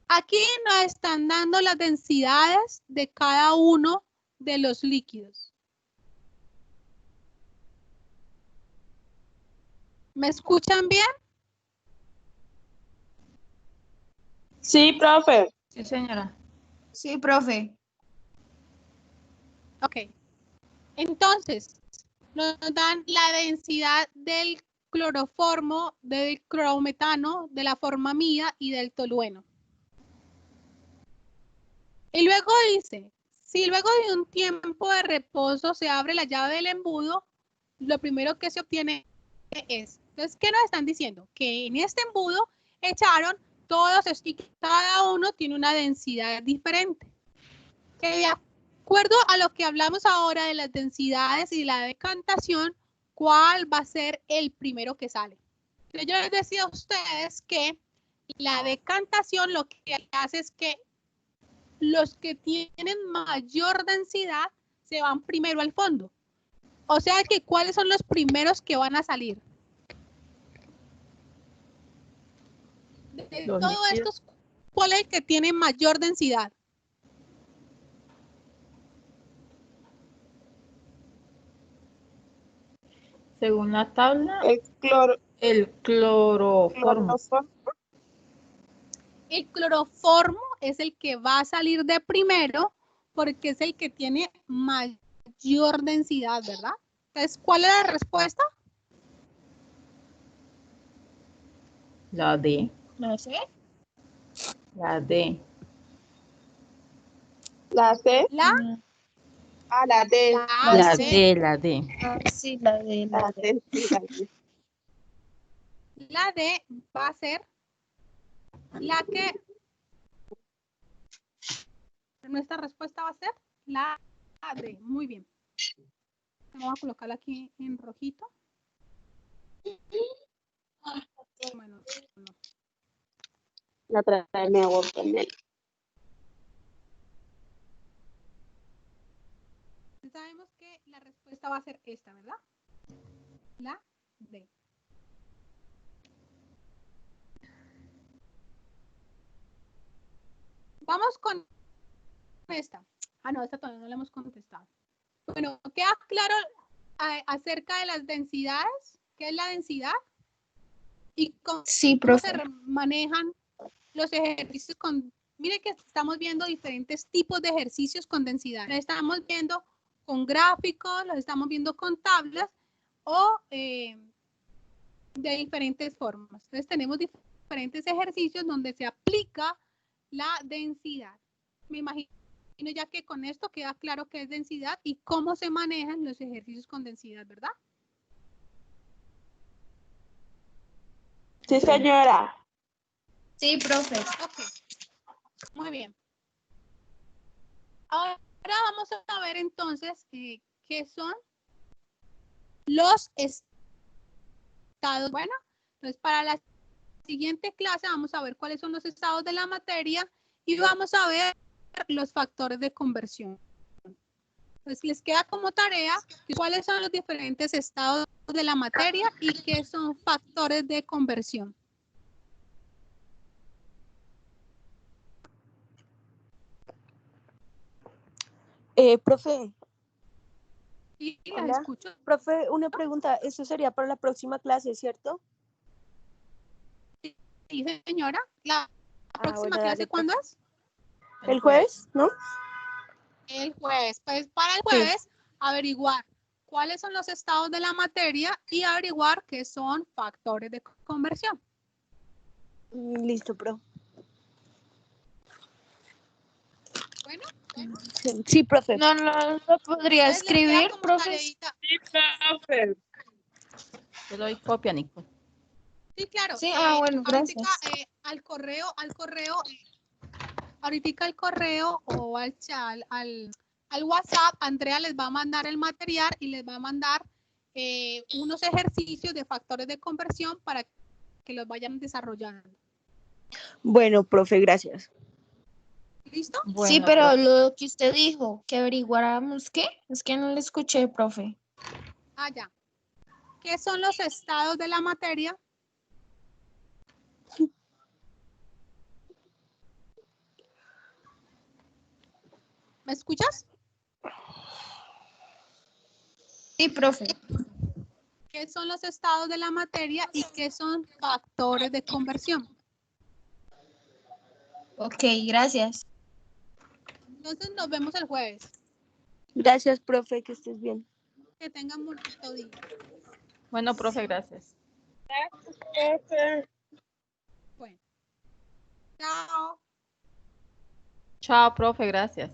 S1: Aquí nos están dando las densidades de cada uno de los líquidos. ¿Me escuchan bien?
S3: Sí, profe.
S4: Sí, señora.
S2: Sí, profe.
S1: Ok. Entonces, nos dan la densidad del cloroformo, del clorometano, de la formamida y del tolueno. Y luego dice, si luego de un tiempo de reposo se abre la llave del embudo, lo primero que se obtiene es, entonces, ¿qué nos están diciendo? Que en este embudo echaron todos estos y cada uno tiene una densidad diferente. Que de acuerdo a lo que hablamos ahora de las densidades y la decantación, ¿cuál va a ser el primero que sale? Entonces, yo les decía a ustedes que la decantación lo que hace es que los que tienen mayor densidad se van primero al fondo. O sea que, ¿cuáles son los primeros que van a salir? De
S4: Los
S1: todos
S4: líquidos.
S1: estos, ¿cuál es el que tiene mayor densidad?
S4: Según la tabla,
S3: El cloro,
S4: el cloroformo.
S3: cloroformo.
S1: El cloroformo es el que va a salir de primero porque es el que tiene mayor densidad, ¿verdad? Entonces, ¿cuál es la respuesta?
S4: La D.
S2: No sé.
S4: La D.
S3: La C.
S1: La
S3: Ah, la D.
S1: A,
S4: La
S1: C.
S4: D, la D.
S2: Ah, sí, la de la
S3: La
S2: de.
S3: D, sí, la D.
S1: La D va a ser la que... Nuestra respuesta va a ser la D. Muy bien. Vamos a colocarla aquí en rojito. Bueno, no.
S3: La traerme agua también.
S1: Sabemos que la respuesta va a ser esta, ¿verdad? La D. Vamos con esta. Ah, no, esta todavía no la hemos contestado. Bueno, queda claro acerca de las densidades. ¿Qué es la densidad? Y cómo
S2: Sí,
S1: se
S2: profe.
S1: manejan los ejercicios con... Mire que estamos viendo diferentes tipos de ejercicios con densidad. Los estamos viendo con gráficos, los estamos viendo con tablas o de diferentes formas. Entonces tenemos diferentes ejercicios donde se aplica la densidad. Me imagino ya que con esto queda claro qué es densidad y cómo se manejan los ejercicios con densidad, ¿verdad?
S3: Sí, señora.
S2: Sí, profe.
S1: Ok, muy bien. Ahora vamos a ver entonces qué son los estados. Bueno, entonces para la siguiente clase vamos a ver cuáles son los estados de la materia y vamos a ver los factores de conversión. Entonces les queda como tarea cuáles son los diferentes estados de la materia y qué son factores de conversión.
S6: Profe,
S1: Y las
S6: hola.
S1: escucho.
S6: Profe, una pregunta. Eso sería para la próxima clase, ¿cierto?
S1: Sí, señora. ¿La próxima
S6: bueno,
S1: clase
S6: dale,
S1: cuándo es?
S6: ¿El jueves? ¿No?
S1: El jueves. Pues para el
S6: Sí.
S1: jueves averiguar cuáles son los estados de la materia y averiguar qué son factores de conversión.
S6: Listo, pro.
S1: Bueno,
S6: Sí, profe.
S2: No lo podría
S1: entonces les queda
S2: escribir,
S1: como
S2: profe.
S1: tareita.
S4: Yo le doy copia, Nico.
S1: Sí, claro.
S2: Sí, bueno,
S1: Ahorita,
S2: gracias.
S1: al correo, ahorita al correo o al chat, al WhatsApp, Andrea les va a mandar el material y les va a mandar unos ejercicios de factores de conversión para que los vayan desarrollando.
S6: Bueno, profe, gracias.
S1: ¿Listo?
S2: Sí,
S4: Bueno,
S2: pero
S4: profe.
S2: lo que usted dijo, que averiguáramos qué, es que no le escuché, profe.
S1: Ah, ya. ¿Qué son los estados de la materia? ¿Me escuchas?
S2: Sí, profe.
S1: ¿Qué son los estados de la materia y qué son factores de conversión?
S2: Ok, gracias.
S1: Entonces nos vemos el jueves.
S6: Gracias, profe, que estés bien.
S1: Que tengan un bonito día.
S4: Bueno, profe, gracias.
S1: Bueno. Chao.
S4: Chao, profe, gracias.